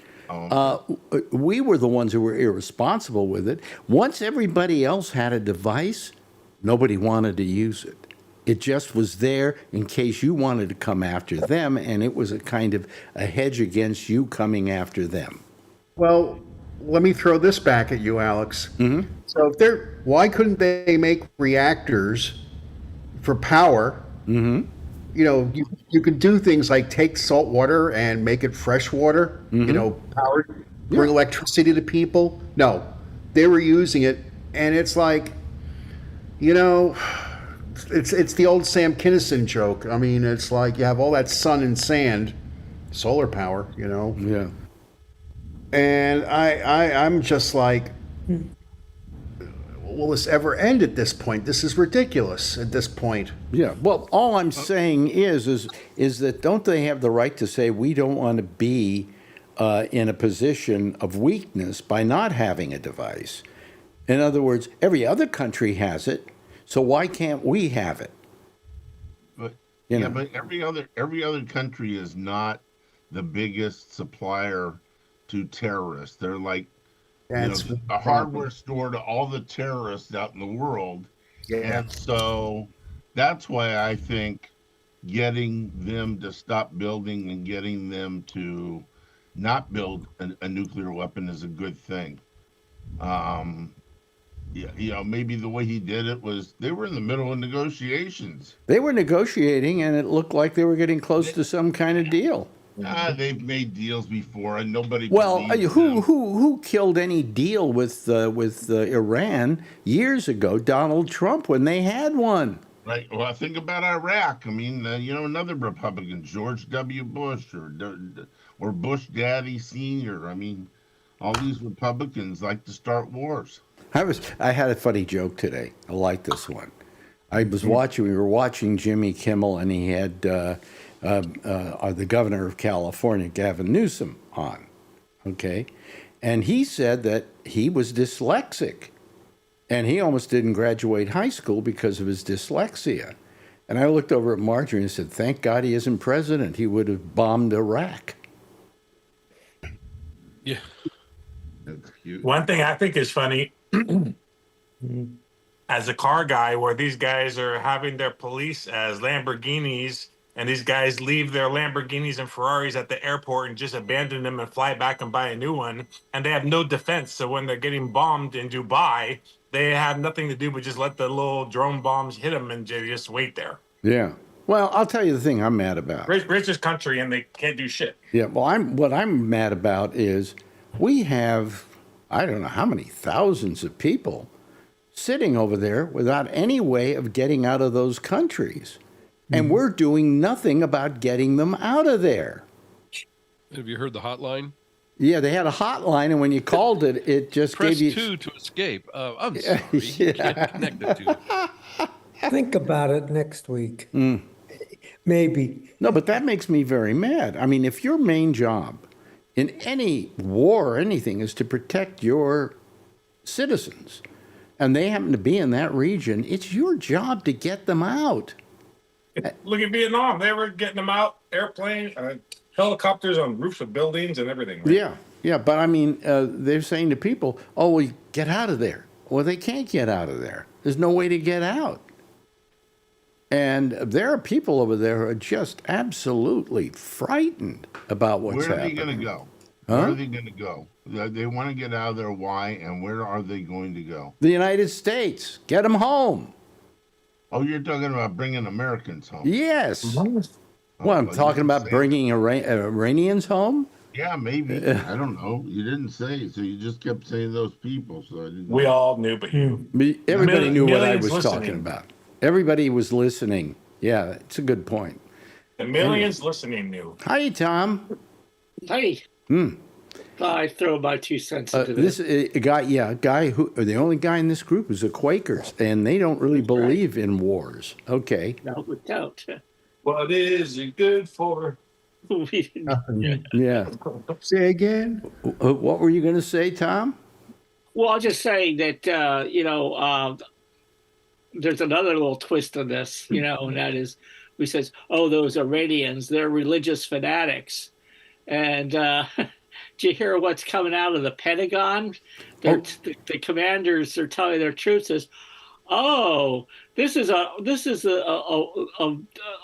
We were the ones who were irresponsible with it. Once everybody else had a device, nobody wanted to use it. It just was there in case you wanted to come after them, and it was a kind of a hedge against you coming after them. Well, let me throw this back at you, Alex. So why couldn't they make reactors for power? You can do things like take salt water and make it fresh water, powered, bring electricity to people. No, they were using it, and it's like, it's the old Sam Kinison joke. I mean, it's like you have all that sun and sand, solar power, Yeah. And I'm just like, will this ever end at this point? This is ridiculous at this point. Yeah. Well, all I'm saying is that don't they have the right to say we don't want to be in a position of weakness by not having a device? In other words, every other country has it, so why can't we have it? But You yeah, know. but every other country is not the biggest supplier to terrorists. They're like That's a hardware store to all the terrorists out in the world. Yeah. And so that's why I think getting them to stop building and getting them to not build a nuclear weapon is a good thing. Maybe the way he did it was they were in the middle of negotiations. They were negotiating, and it looked like they were getting close to some kind of deal. They've made deals before, and nobody. Well, believes who them. who killed any deal with Iran years ago? Donald Trump, when they had one. Right. Well, think about Iraq. I mean, another Republican, George W. Bush, or Bush Daddy Senior. I mean, all these Republicans like to start wars. I had a funny joke today. I like this one. We were watching Jimmy Kimmel, and he had the governor of California, Gavin Newsom, on. Okay. And he said that he was dyslexic, and he almost didn't graduate high school because of his dyslexia. And I looked over at Marjorie and said, thank God he isn't president. He would have bombed Iraq. Yeah. That's cute. One thing I think is funny, as a car guy, where these guys are having their police as Lamborghinis, and these guys leave their Lamborghinis and Ferraris at the airport and just abandon them and fly back and buy a new one, and they have no defense. So when they're getting bombed in Dubai, they have nothing to do but just let the little drone bombs hit them and just wait there. Yeah. Well, I'll tell you the thing I'm mad about. Richest country, and they can't do shit. Yeah. Well, what I'm mad about is we have, I don't know how many thousands of people sitting over there without any way of getting out of those countries. And we're doing nothing about getting them out of there. Have you heard the hotline? Yeah, they had a hotline, and when you called it, it just Press gave you 2 to escape. I'm sorry. You can't connect the two. Think about it next week. Maybe. No, but that makes me very mad. I mean, if your main job in any war or anything is to protect your citizens, and they happen to be in that region, it's your job to get them out. Look at Vietnam. They were getting them out, airplane, helicopters on roofs of buildings and everything. Right? Yeah. But I mean, they're saying to people, "Oh, well, get out of there." Well, they can't get out of there. There's no way to get out. And there are people over there who are just absolutely frightened about what's Where are they happening. going to go? Huh? Where are they going to go? They want to get out of there. Why? And where are they going to go? The United States. Get them home. Oh, you're talking about bringing Americans home. Yes. Oh, Well, I'm you talking didn't about say bringing Iranians home. Yeah, maybe. I don't know. You didn't say, so you just kept saying those people. So I didn't know. We all knew, but you. Everybody knew what I Millions was talking listening. about. Everybody was listening. Yeah, it's a good point. The millions listening knew. Hi, Tom. Hey. I throw my 2 cents into This this. guy who the only guy in this group is the Quakers, and they don't really believe in wars. Okay. No, we don't. What is it good for? We didn't- Yeah. Say again? What were you going to say, Tom? Well, I'll just say that, there's another little twist on this, and that is, we says, oh, those Iranians, they're religious fanatics. And do you hear what's coming out of the Pentagon? The commanders are telling their troops is, oh, this is a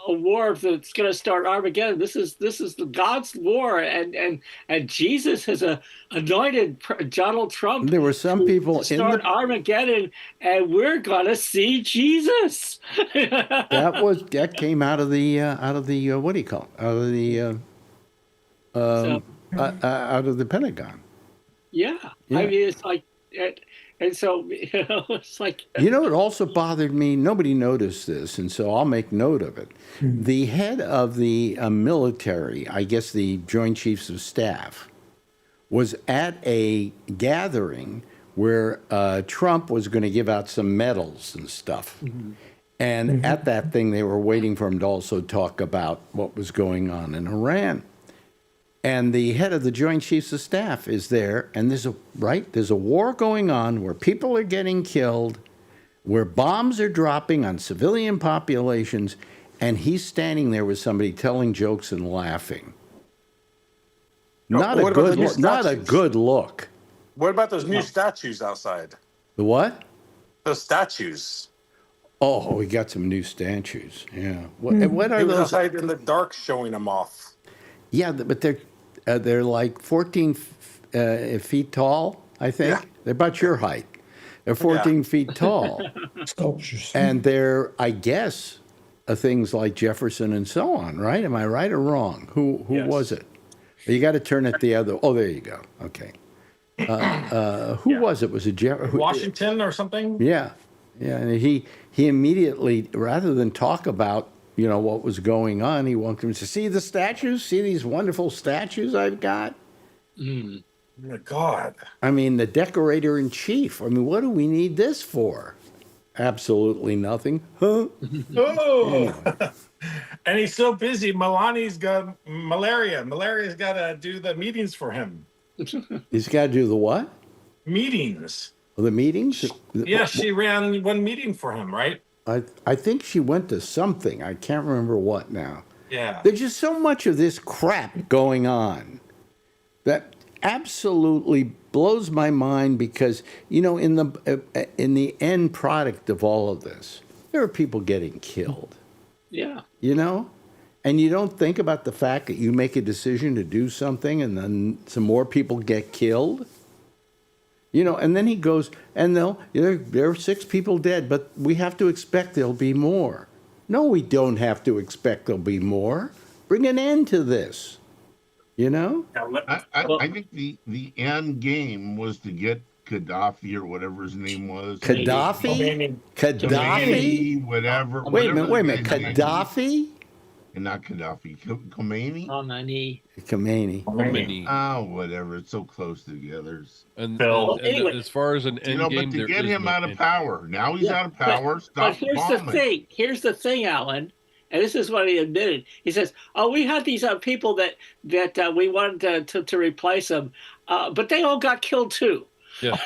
war that's going to start Armageddon. This is the God's war, and Jesus has anointed Donald Trump. There were some people to start Armageddon, and we're going to see Jesus. that came out of the what do you call it? Out of the Pentagon. Yeah. I mean, it's like, and so, it's like. It also bothered me. Nobody noticed this, and so I'll make note of it. The head of the military, I guess the Joint Chiefs of Staff, was at a gathering where Trump was going to give out some medals and stuff. And at that thing, they were waiting for him to also talk about what was going on in Iran. And the head of the Joint Chiefs of Staff is there, and there's a war going on where people are getting killed, where bombs are dropping on civilian populations, and he's standing there with somebody telling jokes and laughing. Not a good look. What about those new statues outside? The what? Those statues. Oh, we got some new statues. Yeah. What are He was those? outside in the dark showing them off. Yeah, but they're like 14 feet tall, I think. Yeah. They're about your height. They're 14 feet tall. Sculptures. And they're, I guess, things like Jefferson and so on, right? Am I right or wrong? Who Yes. was it? You got to turn it the other. Oh, there you go. Okay. Who was it? Was it Jefferson? Washington or something? Yeah. Yeah. And he immediately, rather than talk about, what was going on, he wanted them to see the statues, see these wonderful statues I've got. Oh, my God. I mean, the decorator in chief. I mean, what do we need this for? Absolutely nothing. Huh? Oh. And he's so busy. Melania's got malaria. Malaria's got to do the meetings for him. He's got to do the what? Meetings. The meetings? Yeah, she ran one meeting for him, right? I think she went to something. I can't remember what now. Yeah. There's just so much of this crap going on that absolutely blows my mind because, in the end product of all of this, there are people getting killed. Yeah. And you don't think about the fact that you make a decision to do something and then some more people get killed. And then he goes, and there are 6 people dead, but we have to expect there'll be more. No, we don't have to expect there'll be more. Bring an end to this. You know? I think the end game was to get Gaddafi or whatever his name was. Gaddafi? Gaddafi? Whatever. Wait a minute. Gaddafi? Gaddafi? And not Gaddafi. Khomeini? Khomeini. Oh, whatever. It's so close together. And, Phil. and as far as an end game, but to there get is him no out of end. power. Now he's out of power. Stop here's bombing. the thing. Here's the thing, Alan. And this is what he admitted. He says, "Oh, we had these people that we wanted to replace them, but they all got killed too." Yeah.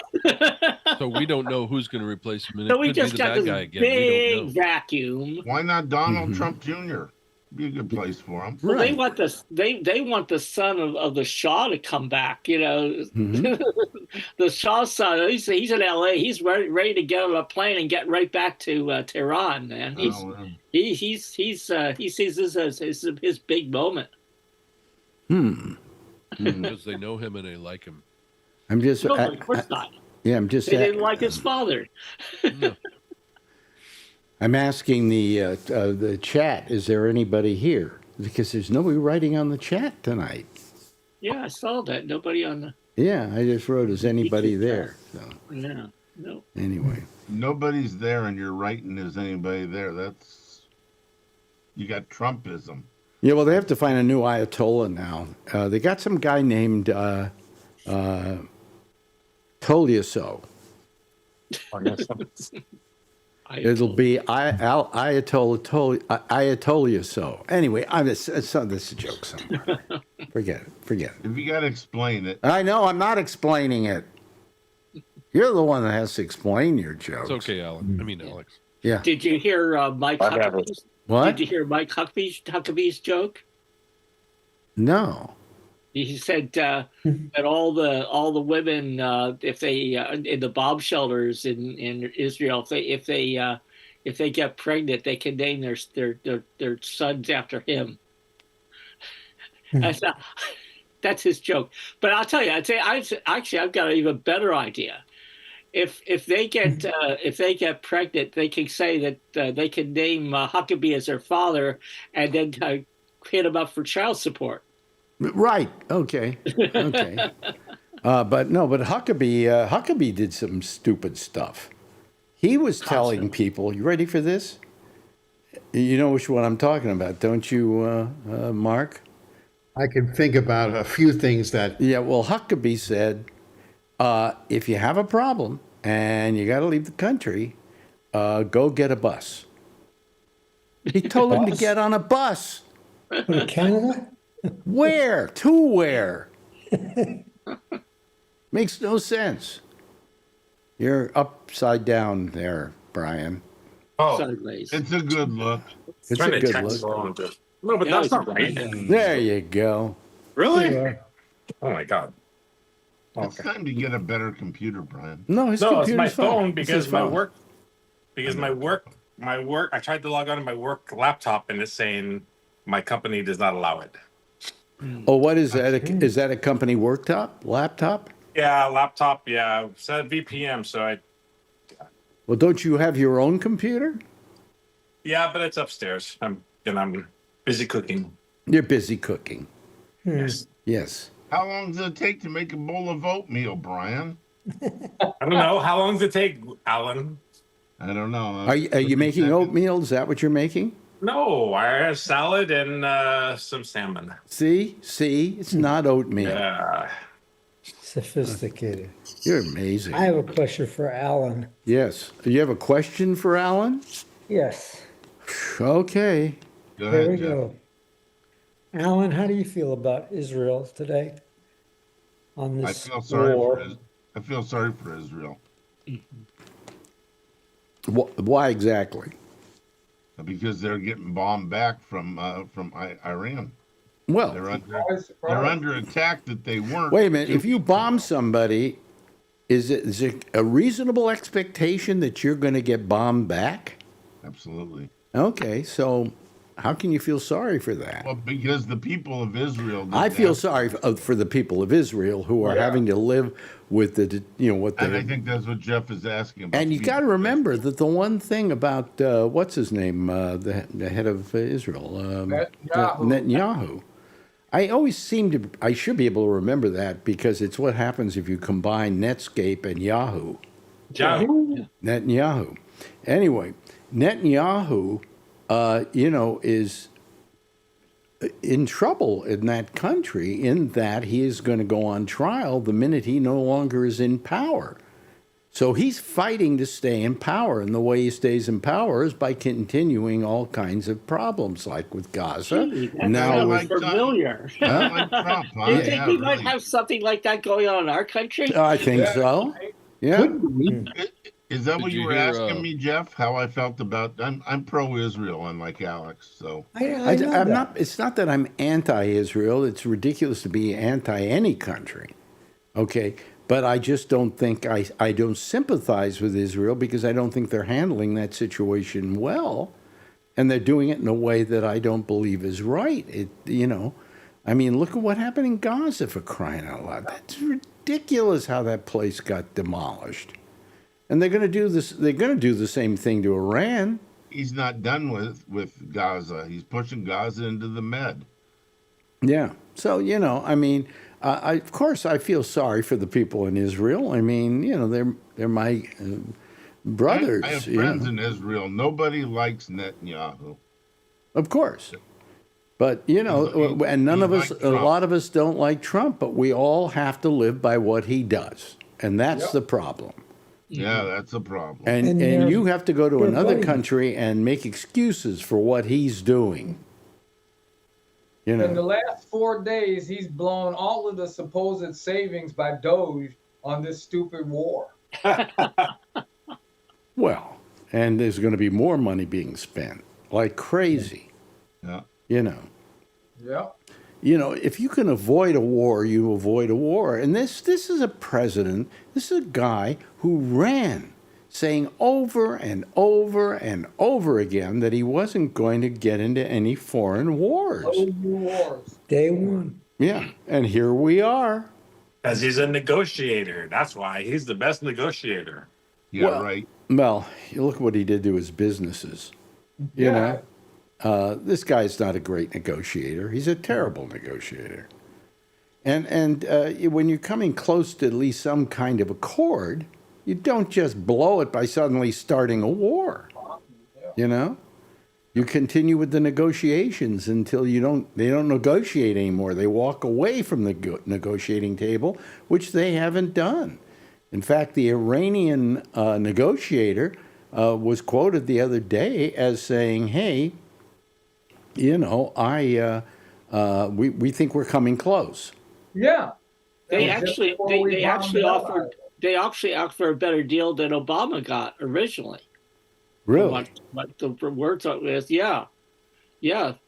So we don't know who's going to replace him. And So it we could be just the got bad this guy again. We don't big know. vacuum. Why not Donald Trump Jr.? Be a good place for him. Well, they want they want the son of the Shah to come back. You know, the Shah's son. He's in L.A. He's ready to get on a plane and get right back to Tehran. Man, he sees this as his big moment. Because they know him and they like him. I'm just. No, of course not. Yeah, I'm just. They didn't like his father. No. I'm asking the chat. Is there anybody here? Because there's nobody writing on the chat tonight. Yeah, I saw that. Nobody on the. Yeah, I just wrote, "Is anybody there?" So Yeah, no. anyway, Nobody's there, and you're writing, "Is anybody there?" You got Trumpism. yeah. Well, they have to find a new Ayatollah now. They got some guy named Tolyaso. It'll be Ayatollah so. Anyway, this is a joke somewhere. Forget it. If you got to explain it. I know, I'm not explaining it. You're the one that has to explain your jokes. It's okay, Alan. I mean, Alex. Yeah. Did you hear Mike Huckabee's? What? Did you hear Mike Huckabee's joke? No. He said that all the women, if they in the bomb shelters in Israel, if they get pregnant, they can name their sons after him. That's his joke. But I'll tell you, I've got an even better idea. If they get pregnant, they can say that they can name Huckabee as their father, and then hit him up for child support. Right. Okay. But Huckabee did some stupid stuff. He was telling people, you ready for this? You know which one I'm talking about, don't you, Mark? I can think about a few things that. Yeah, well, Huckabee said, if you have a problem and you got to leave the country, go get a bus. He told him to get on a bus. In Canada? Where? To where? Makes no sense. You're upside down there, Brian. Oh, Sideways. It's a good look. It's a good look. No, but that's not right. There you go. Really? Oh my God. It's time to get a better computer, Brian. No, his No, it's computer's my fine. phone It's because his my phone. work. Because my work. I tried to log on to my work laptop and it's saying my company does not allow it. Oh, what is that? Is that a company laptop? Yeah, laptop. Yeah, it said VPN. So Well, don't you have your own computer? yeah, but it's upstairs. I'm busy cooking. You're busy cooking. Yes. Yes. How long does it take to make a bowl of oatmeal, Brian? I don't know. How long does it take, Alan? I don't know. Are you making oatmeal? Is that what you're making? No, I have salad and some salmon. See, it's not oatmeal. Yeah. Sophisticated. You're amazing. I have a question for Alan. Yes. Do you have a question for Alan? Yes. Okay. Go Here ahead, we Jeff. go. Alan, how do you feel about Israel today? On I this feel sorry war? I feel sorry for Israel Why exactly? because they're getting bombed back from Iran. Well, They're under attack that they weren't. wait a minute. If you bomb somebody, is it a reasonable expectation that you're going to get bombed back? Absolutely. Okay, so How can you feel sorry for that? Well, because the people of Israel. I feel sorry for the people of Israel who are having to live with the, what they. And I think that's what Jeff is asking about. And you got to remember that the one thing about what's his name, the head of Israel, Netanyahu. I should be able to remember that because it's what happens if you combine Netscape and Yahoo. Netanyahu. Anyway, Netanyahu, is in trouble in that country in that he is going to go on trial the minute he no longer is in power. So he's fighting to stay in power, and the way he stays in power is by continuing all kinds of problems, like with Gaza. Now with familiar. Like Trump, Do you think we might have something like that going on in our country? I think so. Yeah. Is that what you were asking me, Jeff? How I felt about? I'm pro-Israel, unlike Alex. So I'm not. It's not that I'm anti-Israel. It's ridiculous to be anti any country. Okay. But I just don't think I don't sympathize with Israel because I don't think they're handling that situation well, and they're doing it in a way that I don't believe is right. I mean, look at what happened in Gaza, for crying out loud. That's ridiculous how that place got demolished, and they're going to do this. They're going to do the same thing to Iran. He's not done with Gaza. He's pushing Gaza into the Med. Yeah. So I mean. Of course, I feel sorry for the people in Israel. I mean, they're my brothers. I have friends in Israel. Nobody likes Netanyahu. Of course. But, and none of us, a lot of us don't like Trump, but we all have to live by what he does. And that's the problem. Yeah, that's a problem. And you have to go to another country and make excuses for what he's doing. In the last 4 days, he's blown all of the supposed savings by Doge on this stupid war. Well, and there's going to be more money being spent like crazy. Yeah. Yeah. If you can avoid a war, you avoid a war. And this is a president, this is a guy who ran saying over and over and over again that he wasn't going to get into any foreign wars. Day one. Yeah, and here we are. Because he's a negotiator. That's why. He's the best negotiator. Yeah, right. Well, you look at what he did to his businesses. This guy's not a great negotiator. He's a terrible negotiator. And when you're coming close to at least some kind of accord, you don't just blow it by suddenly starting a war. You continue with the negotiations until they don't negotiate anymore. They walk away from the negotiating table, which they haven't done. In fact, the Iranian negotiator was quoted the other day as saying, "Hey, we think we're coming close." Yeah. They actually offered a better deal than Obama got originally. Really? What the words is, yeah,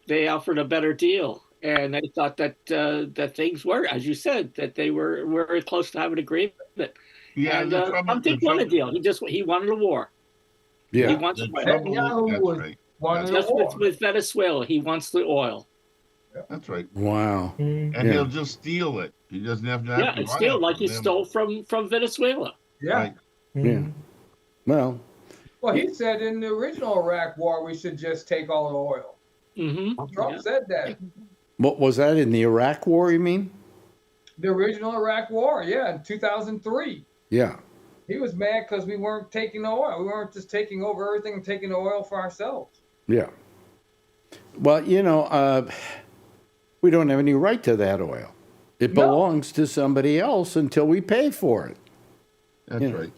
they offered a better deal, and they thought that things were, as you said, that they were very close to having an agreement. Yeah, and Trump didn't want a deal. He wanted a war. Yeah, he wants with Venezuela. He wants the oil. That's right. Wow. And he'll just steal it. He doesn't have to. Yeah, and steal like he stole from Venezuela. Yeah. Right. Yeah. Well, he said in the original Iraq war we should just take all the oil. Mm-hmm. Trump said that. What was that in the Iraq war, you mean? The original Iraq war, in 2003. Yeah. He was mad because we weren't taking the oil. We weren't just taking over everything and taking the oil for ourselves. Yeah. Well, we don't have any right to that oil. It belongs to somebody else until we pay for it. That's right.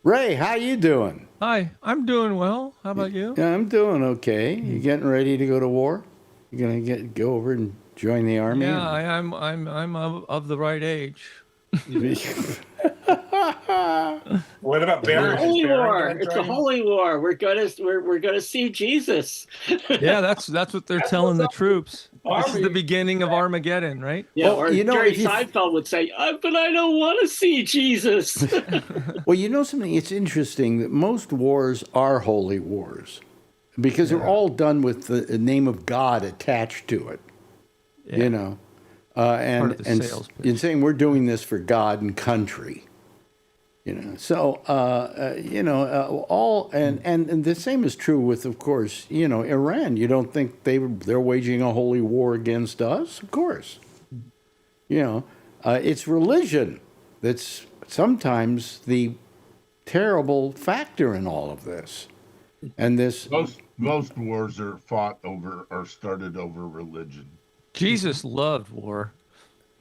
Ray, how you doing? Hi, I'm doing well. How about you? Yeah, I'm doing okay. You getting ready to go to war? You gonna go over and join the army? Yeah, I'm of the right age. What about Barry? Holy war! It's a holy war. We're gonna see Jesus. Yeah, that's what they're telling the troops. This is the beginning of Armageddon, right? Yeah, well, or Jerry Seinfeld would say, but I don't want to see Jesus. Well, something, it's interesting that most wars are holy wars. because they're all done with the name of God attached to it. Yeah. You know, Part of the sales pitch. and saying we're doing this for God and country. You know, so and the same is true with, of course, Iran. You don't think they're waging a holy war against us? Of course. It's religion that's sometimes the terrible factor in all of this. And this most wars are started over religion. Jesus loved war.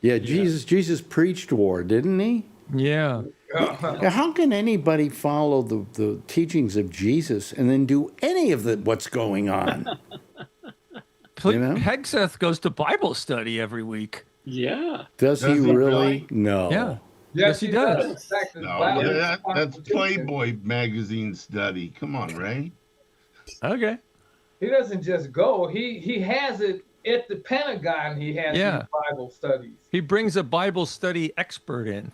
Yeah, Jesus preached war, didn't he? Yeah. Now, how can anybody follow the teachings of Jesus and then do any of what's going on? Hegseth goes to Bible study every week. Yeah. Does he really? No. Yeah. Yes, he does. No, that's Playboy magazine study. Come on, Ray. Okay. He doesn't just go. He has it at the Pentagon. He has these Bible studies. He brings a Bible study expert in.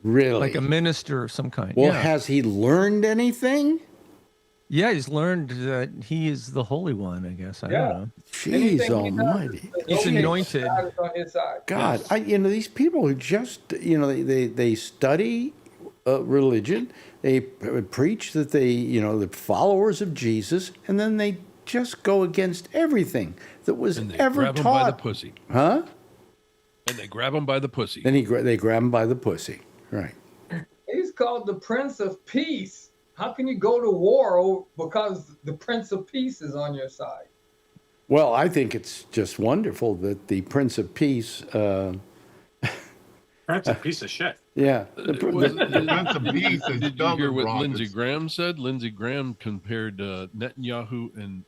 Really? Like a minister of some kind. Well, has he learned anything? Yeah, he's learned that he is the Holy One, I guess. I don't know. Jeez almighty. He's anointed. God, these people who just, they study religion, they preach that the followers of Jesus, and then they just go against everything that was ever grab taught. Him by the pussy. Huh? And they grab him by the pussy. Then they grab him by the pussy. Right. He's called the Prince of Peace. How can you go to war because the Prince of Peace is on your side? Well, I think it's just wonderful that the Prince of Peace. That's a piece of shit. Yeah. The Prince of Peace is Did you hear what wrong. Lindsey Graham said? Lindsey Graham compared Netanyahu and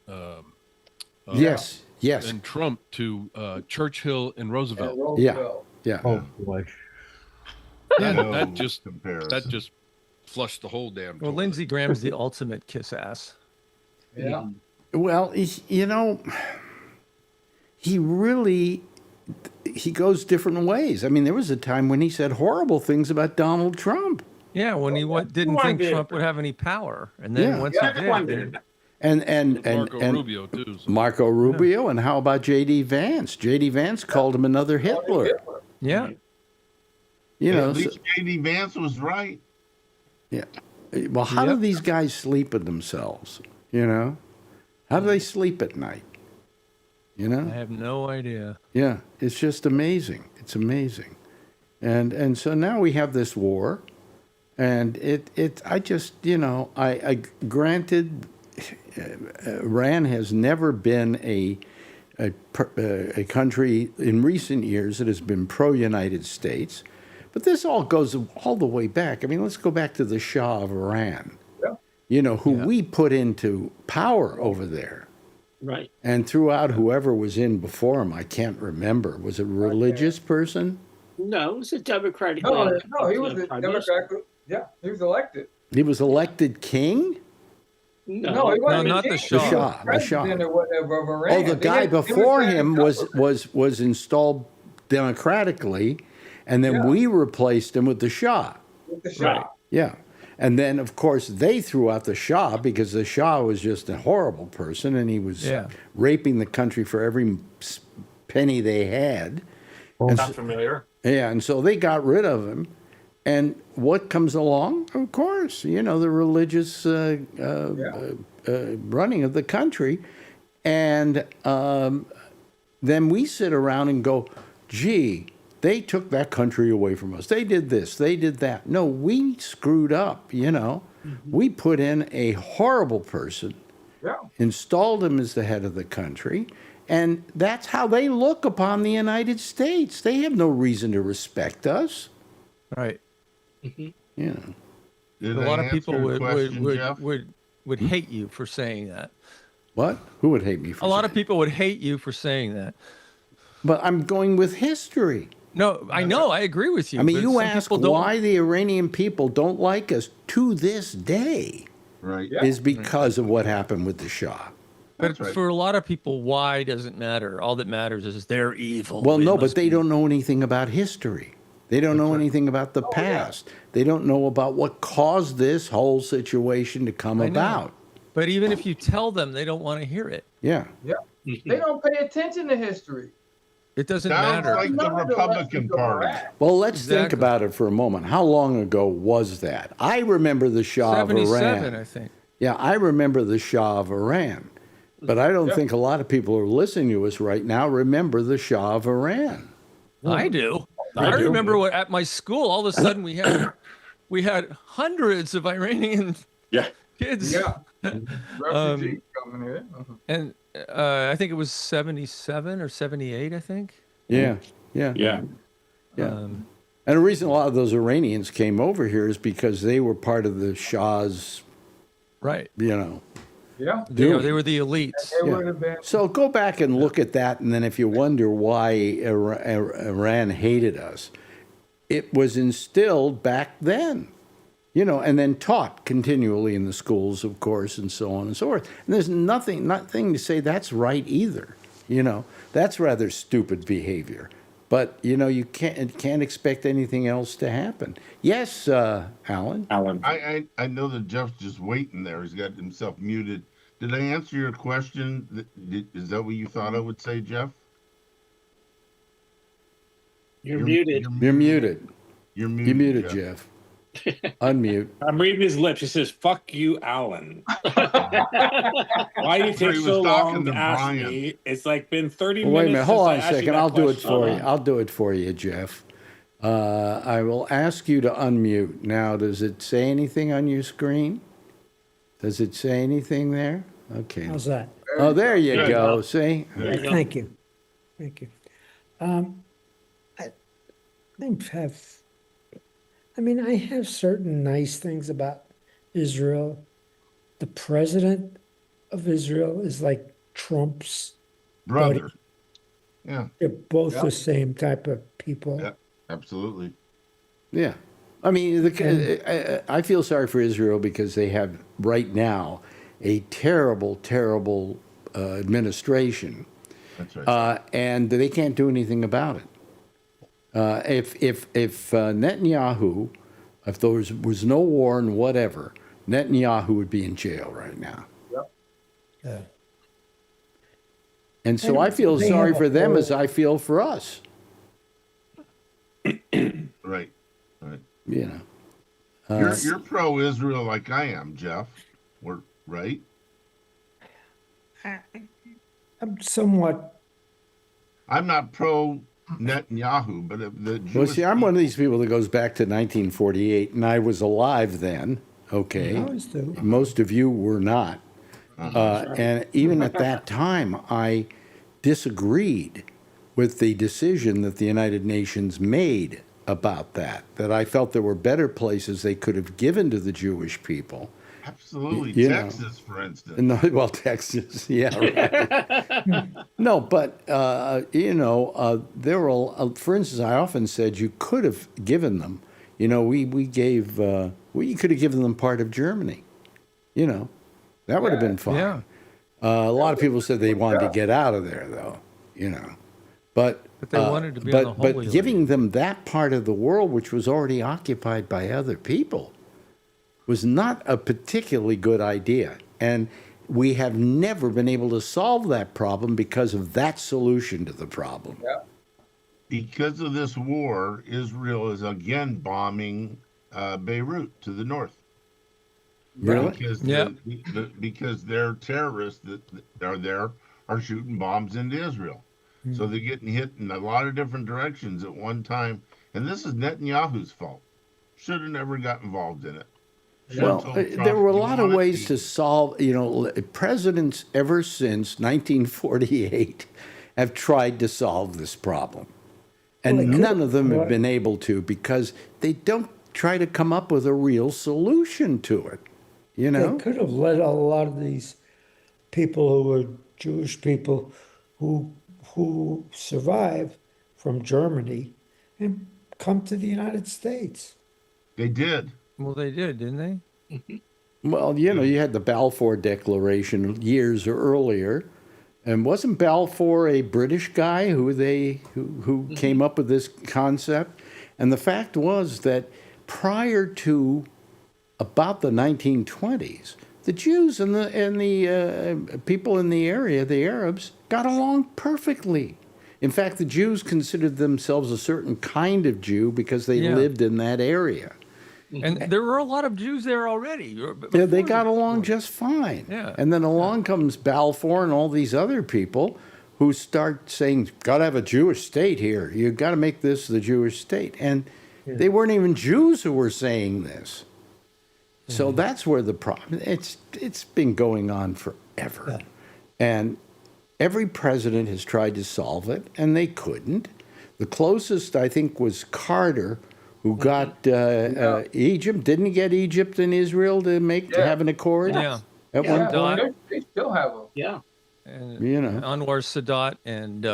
yes, and Trump to Churchill and Roosevelt. Yeah. Oh boy. That just flushed the whole damn. Well, toilet. Lindsey Graham's the ultimate kiss ass. Yeah. Well, he goes different ways. I mean, there was a time when he said horrible things about Donald Trump. Yeah, when he didn't think Trump would have any power, and then once he did. And Marco Rubio too. So. Marco Rubio, and how about J.D. Vance? J.D. Vance called him another Hitler. Yeah. At least J.D. Vance was right. Yeah. Well, how do these guys sleep with themselves? How do they sleep at night? I have no idea. Yeah, it's just amazing. It's amazing. And so now we have this war, and I granted, Iran has never been a country in recent years that has been pro-United States, but this all goes all the way back. I mean, let's go back to the Shah of Iran, who we put into power over there. Right. And throughout whoever was in before him, I can't remember. Was it a religious person? No, it was a Democratic. No, he was a Democrat. Yeah, he was elected. He was elected king? No, he wasn't. No, not the Shah. The Shah. Or whatever of Iran. Oh, the guy before him was installed democratically, and then we replaced him with the Shah. With the Shah. Right. Yeah. And then, of course, they threw out the Shah because the Shah was just a horrible person, and he was raping the country for every penny they had. Not familiar. Yeah, and so they got rid of him. And what comes along? Of course, the religious running of the country. And then we sit around and go, gee, they took that country away from us. They did this, they did that. No, we screwed up, We put in a horrible person, installed him as the head of the country, and that's how they look upon the United States. They have no reason to respect us. Right. Yeah. A lot of people would hate you for saying that. What? Who would hate me for A lot of people would hate you for saying that. But I'm going with history. No, I know. I agree with you. I mean, you ask why the Iranian people don't like us to this day. Right. Is because of what happened with the Shah. But for a lot of people, why doesn't matter. All that matters is they're evil. Well, no, but they don't know anything about history. They don't know anything about the past. They don't know about what caused this whole situation to come about. But even if you tell them, they don't want to hear it. Yeah. Yeah. They don't pay attention to history. It doesn't Sounds matter. like the Republican Party. Well, let's think Exactly. about it for a moment. How long ago was that? I remember the Shah of 77, Iran. I think. Yeah, I remember the Shah of Iran. But I don't think a lot of people who are listening to us right now remember the Shah of Iran. I do. I remember what at my school, all of a sudden we had hundreds of Iranian kids. Yeah. Refugees coming here. And I think it was 77 or 78, I think. Yeah. And the reason a lot of those Iranians came over here is because they were part of the Shah's, right? Yeah. They were the elites. They would have been. So go back and look at that, and then if you wonder why Iran hated us, it was instilled back then, and then taught continually in the schools, of course, and so on and so forth. And there's nothing to say that's right either. That's rather stupid behavior. But you can't expect anything else to happen. Yes, Alan. I know that Jeff's just waiting there. He's got himself muted. Did I answer your question? Is that what you thought I would say, Jeff? You're muted. You're muted. You're muted, Jeff. Unmute. I'm reading his lips. He says, "Fuck you, Alan." Why do you take so long to ask me? It's like been 30 minutes. Wait a minute. Hold on a since I asked you second. that I'll do it question. for you. I'll do it for you, Jeff. I will ask you to unmute. Now, does it say anything on your screen? Does it say anything there? Okay. How's that? Oh, there you go. See? Thank you. I have certain nice things about Israel. The president of Israel is like Trump's brother. buddy. Yeah. They're both the same type of people. Yeah, absolutely. Yeah. I mean, I feel sorry for Israel because they have right now a terrible, terrible administration. That's right. And they can't do anything about it. If Netanyahu, if there was no war and whatever, Netanyahu would be in jail right now. Yep. Yeah. And so I feel sorry for them as I feel for us. Right. You're pro-Israel like I am, Jeff. We're right. I'm somewhat. I'm not pro Netanyahu, but the Jewish. Well, see, I'm one of these people that goes back to 1948, and I was alive then. Okay, most of you were not, and even at that time, I disagreed with the decision that the United Nations made about that. That I felt there were better places they could have given to the Jewish people. Absolutely, Texas, for instance. No, well, Texas, yeah, right. No, but there were. For instance, I often said you could have given them. We could have given them part of Germany. That would have been fine. Yeah. A lot of people said they wanted to get out of there, though. But they wanted to be on the Holy But giving them that part of the world, which was already occupied by other people, was not a particularly good idea. And we have never been able to solve that problem because of that solution to the problem. Yeah. Because of this war, Israel is again bombing Beirut to the north. Really? Because their terrorists that are there are shooting bombs into Israel. So they're getting hit in a lot of different directions at one time. And this is Netanyahu's fault. Should have never got involved in it. Well, there were a lot of ways to solve, presidents ever since 1948 have tried to solve this problem. And none of them have been able to because they don't try to come up with a real solution to it, They could have let a lot of these people who were Jewish people who survived from Germany and come to the United States. They did. Well, they did, didn't they? Well, you had the Balfour Declaration years earlier, and wasn't Balfour a British guy who came up with this concept? And the fact was that prior to about the 1920s, the Jews and the people in the area, the Arabs, got along perfectly. In fact, the Jews considered themselves a certain kind of Jew because they lived in that area. And there were a lot of Jews there already. Yeah, they got along just fine. Yeah. And then along comes Balfour and all these other people who start saying, got to have a Jewish state here. You've got to make this the Jewish state. And they weren't even Jews who were saying this. So that's where the problem, it's been going on forever. Yeah. And every president has tried to solve it, and they couldn't. The closest, I think, was Carter, who got Egypt. Didn't he get Egypt and Israel to have an accord? Yeah. At one point? They still have them. Yeah. And, Anwar Sadat and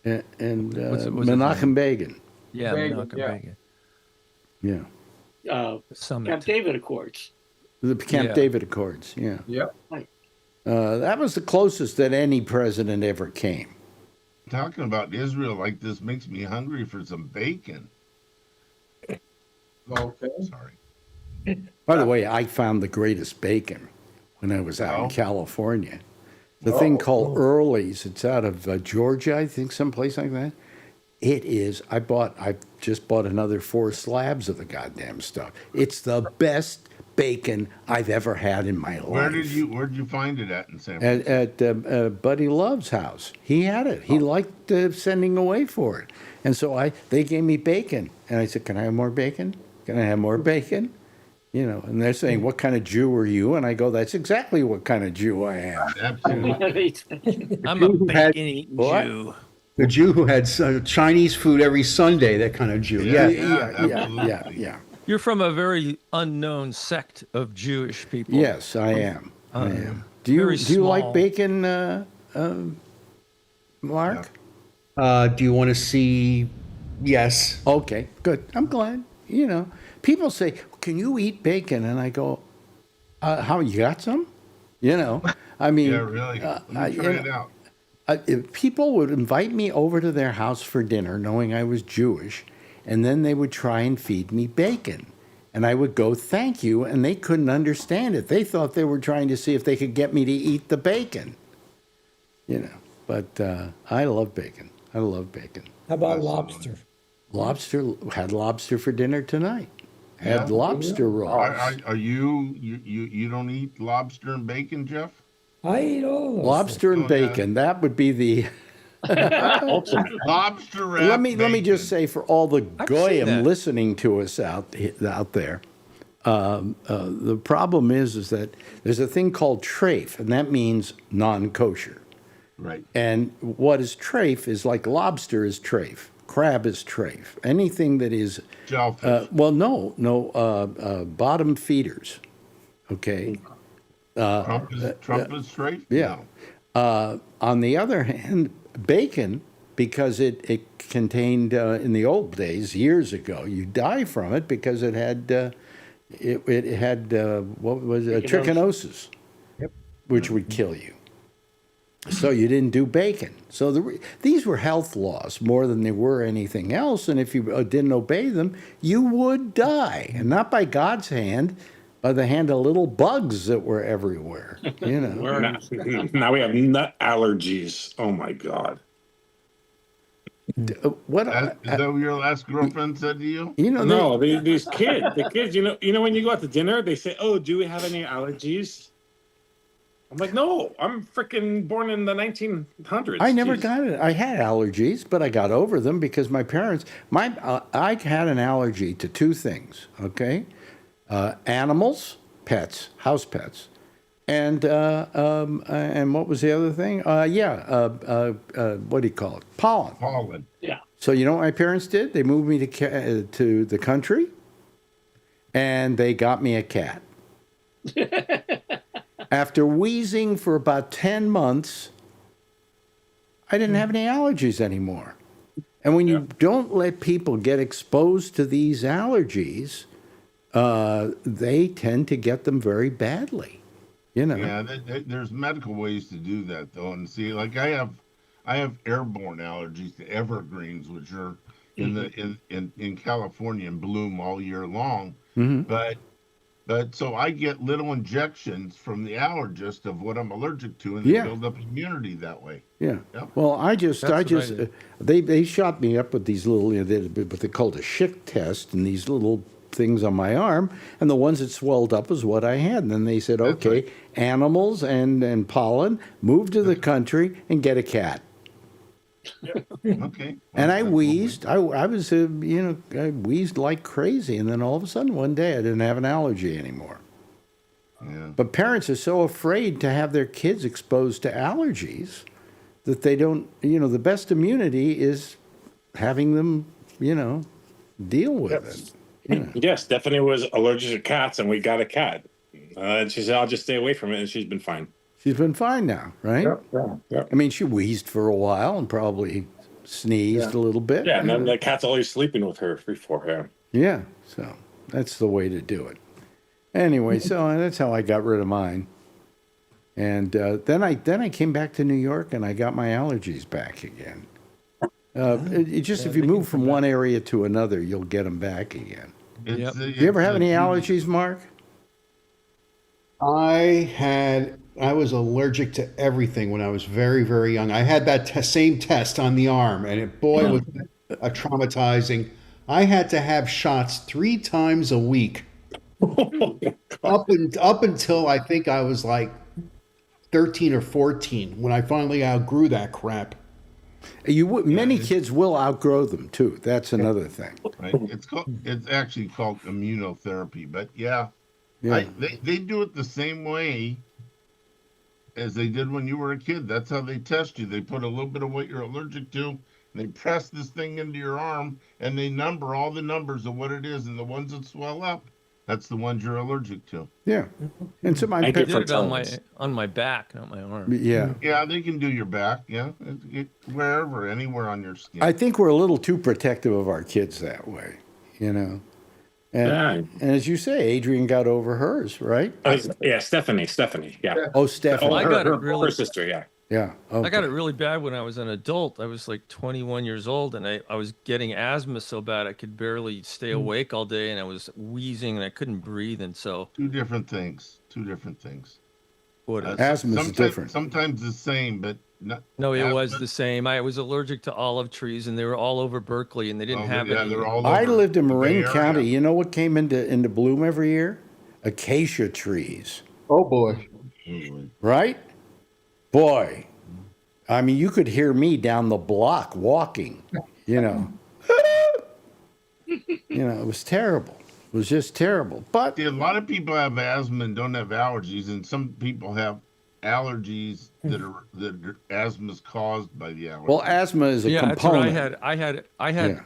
Menachem Begin. Yeah, Menachem Begin. Yeah. Camp David Accords. The Camp David Accords, yeah. Yep. Right. That was the closest that any president ever came. Talking about Israel like this makes me hungry for some bacon. Okay. Sorry. By the way, I found the greatest bacon when I was out in California. The thing called Early's. It's out of Georgia, I think, someplace like that. It is. I just bought another 4 slabs of the goddamn stuff. It's the best bacon I've ever had in my life. Where did you find it at in San Francisco? At Buddy Love's house. He had it. He liked sending away for it. And so they gave me bacon. And I said, can I have more bacon? Can I have more bacon? You know, and they're saying, what kind of Jew are you? And I go, that's exactly what kind of Jew I am. Absolutely. I'm a bacon-eating Jew. The Jew who had Chinese food every Sunday, that kind of Jew. Yeah. You're from a very unknown sect of Jewish people. Yes, I am. I am. Do you like bacon, Mark? Do you want to see? Yes. Okay, good. I'm glad. You know, people say, can you eat bacon? And I go, how, you got some? You know, I mean. Yeah, really. Let me try it out. If people would invite me over to their house for dinner, knowing I was Jewish, and then they would try and feed me bacon. And I would go, thank you, and they couldn't understand it. They thought they were trying to see if they could get me to eat the bacon. You know, but I love bacon. I love bacon. How about lobster? Had lobster for dinner tonight. Had lobster rolls. Are you don't eat lobster and bacon, Jeff? I eat all those lobster things. and bacon. That would be the lobster wrap. Let me just say, for all the goyim listening to us out there, the problem is that there's a thing called treif, and that means non-kosher. Right. And what is treif is like lobster is treif, crab is treif, anything that is shellfish. Bottom feeders. Okay. Trump is treif. Yeah. On the other hand, bacon, because it contained in the old days, years ago, you die from it because it had what was it, trichinosis, which would kill you. So you didn't do bacon. So these were health laws more than they were anything else. And if you didn't obey them, you would die, and not by God's hand, by the hand of little bugs that were everywhere. You know. Now we have nut allergies. Oh my God. Is that what your last girlfriend said to you? You know, no, these kids, the kids. You know, when you go out to dinner, they say, "Oh, do we have any allergies?" I'm like, "No, I'm freaking born in the 1900s." I never got it. I had allergies, but I got over them because my parents. I had an allergy to 2 things. Okay. Animals, pets, house pets, and what was the other thing? What do you call it? Pollen. Pollen. Yeah. So you know what my parents did? They moved me to the country, and they got me a cat. After wheezing for about 10 months, I didn't have any allergies anymore. And when you don't let people get exposed to these allergies, they tend to get them very badly, you know. Yeah, there's medical ways to do that, though. And see, like I have airborne allergies to evergreens, which are in California and bloom all year long. Mm-hmm. But But so I get little injections from the allergist of what I'm allergic to, and they build up immunity that way. Yeah. Yep. Well, they shot me up with these little, what they called a Schick test, and these little things on my arm, and the ones that swelled up was what I had. And then they said, That's okay, right. animals and pollen, move to the country and get a cat. Okay. And I wheezed. I was, I wheezed like crazy. And then all of a sudden, one day, I didn't have an allergy anymore. Yeah. But parents are so afraid to have their kids exposed to allergies that they don't, the best immunity is having them, deal with it. Yeah, Stephanie was allergic to cats, and we got a cat. And she said, I'll just stay away from it, and she's been fine. She's been fine now, right? Yeah. I mean, she wheezed for a while and probably sneezed a little bit. Yeah, and then the cat's always sleeping with her beforehand. Yeah, so that's the way to do it. Anyway, so that's how I got rid of mine. And then I came back to New York and I got my allergies back again. If you move from one area to another, you'll get them back again. Do you ever have any allergies, Mark? I was allergic to everything when I was very, very young. I had that same test on the arm, and boy, was it traumatizing. I had to have shots 3 times a week, up until I think I was like 13 or 14 when I finally outgrew that crap. Many kids will outgrow them too. That's another thing. Right. It's actually called immunotherapy, but they do it the same way as they did when you were a kid. That's how they test you. They put a little bit of what you're allergic to, and they press this thing into your arm, and they number all the numbers of what it is, and the ones that swell up, that's the ones you're allergic to. Yeah, and so I did it on my back, not my arm. Yeah, they can do your back. Yeah, wherever, anywhere on your skin. I think we're a little too protective of our kids that way, And as you say, Adrian got over hers, right? Stephanie. Yeah. Oh, Stephanie. I got it really. Her sister, yeah. Yeah. Okay. I got it really bad when I was an adult. I was like 21 years old, and I was getting asthma so bad I could barely stay awake all day, and I was wheezing, and I couldn't breathe, and so. Two different things. What is asthma is different. Sometimes the same, but not. No, it was the same. I was allergic to olive trees, and they were all over Berkeley, and they didn't have any. They're all I over lived in the Marin Bay County. Area. You know what came into bloom every year? Acacia trees. Oh boy! Right? Boy, I mean, you could hear me down the block walking. It was terrible. It was just terrible. But a lot of people have asthma and don't have allergies, and some people have allergies that are asthma's caused by the allergy. Well, asthma is a component. That's what I had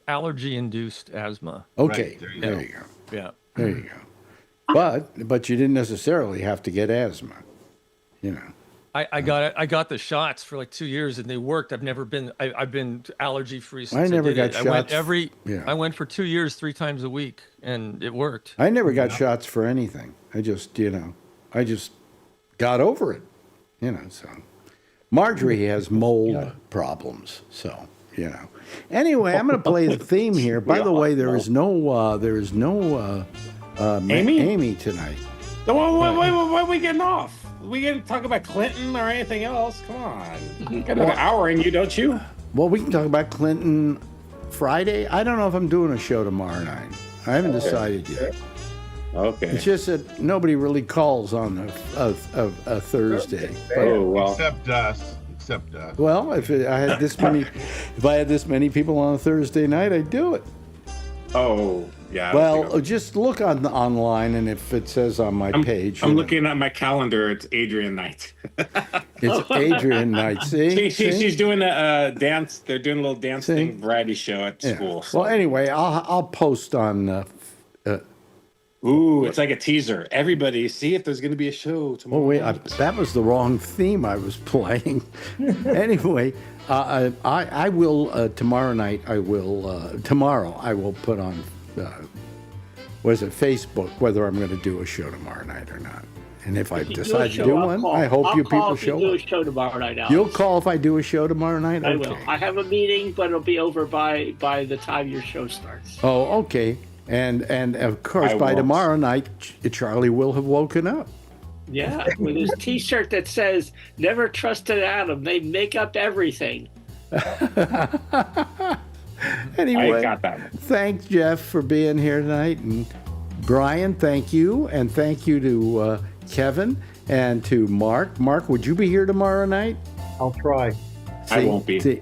allergy-induced asthma. Okay, right, there you go. Yeah. There you go. But you didn't necessarily have to get asthma. I got the shots for like 2 years and they worked. I've been allergy free since I never did got it. shots. I went for 2 years, 3 times a week, and it worked. I never got shots for anything. I just got over it. So Marjorie has mold problems. So Anyway, I'm going to play the theme here. By the way, there is no Amy tonight. Why are we getting off? We can talk about Clinton or anything else. Come on. You got another hour in you, don't you? Well, we can talk about Clinton Friday. I don't know if I'm doing a show tomorrow night. I haven't decided yet. Okay. It's just that nobody really calls on a Thursday. Except us. Well, if I had this many people on a Thursday night, I'd do it. Oh, yeah. Well, just look online, and if it says on my page, I'm looking at my calendar. It's Adrian night. It's Adrian night. See? She's doing a dance. They're doing a little dance thing, variety show at school. So. Well, anyway, I'll post on. Ooh, it's like a teaser. Everybody, see if there's going to be a show tomorrow. Oh wait, that was the wrong theme I was playing. Anyway, I will tomorrow night. Tomorrow I will put on. Facebook whether I'm going to do a show tomorrow night or not. And if I decide to do one, I hope you people show up. I'll do a show tomorrow night, Alex. You'll call if I do a show tomorrow night? I okay. will. I have a meeting, but it'll be over by the time your show starts. Oh, okay. And of course, I by won't. tomorrow night, Charlie will have woken up. Yeah, with his T-shirt that says "Never trust an atom. They make up everything." Anyway, I got that one. thanks, Jeff, for being here tonight. And Brian, thank you. And thank you to Kevin and to Mark. Mark, would you be here tomorrow night? I'll try. I won't be. See,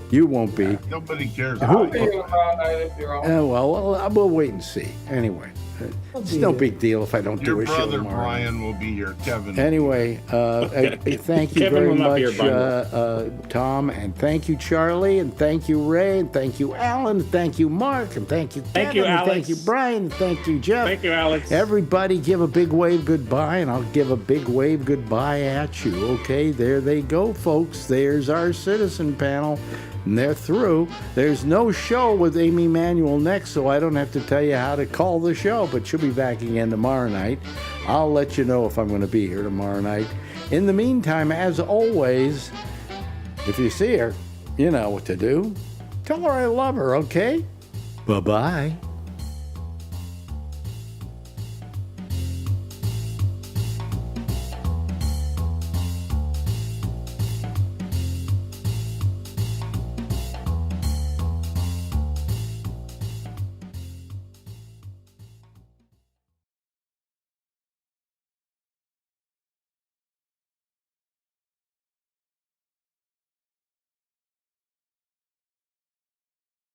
you won't be. Nobody cares. I'll be here tomorrow night if you're on. Well, we'll wait and see. Anyway, it's no big deal if I don't Your do a show brother tomorrow. Brian will be here. Kevin. Anyway, thank you Kevin very will not be much, here, Tom, and thank you, Charlie, and thank you, Ray, and thank you, Alan, and thank you, Mark, and thank you, Kevin, Thank you, and Alex. thank you, Brian, and thank you, Jeff. Thank you, Alex. Everybody give a big wave goodbye, and I'll give a big wave goodbye at you. Okay, there they go, folks. There's our citizen panel, and they're through. There's no show with Amy Manuel next, so I don't have to tell you how to call the show, but she'll be back again tomorrow night. I'll let you know if I'm going to be here tomorrow night. In the meantime, as always, if you see her, you know what to do. Tell her I love her, okay? Bye-bye.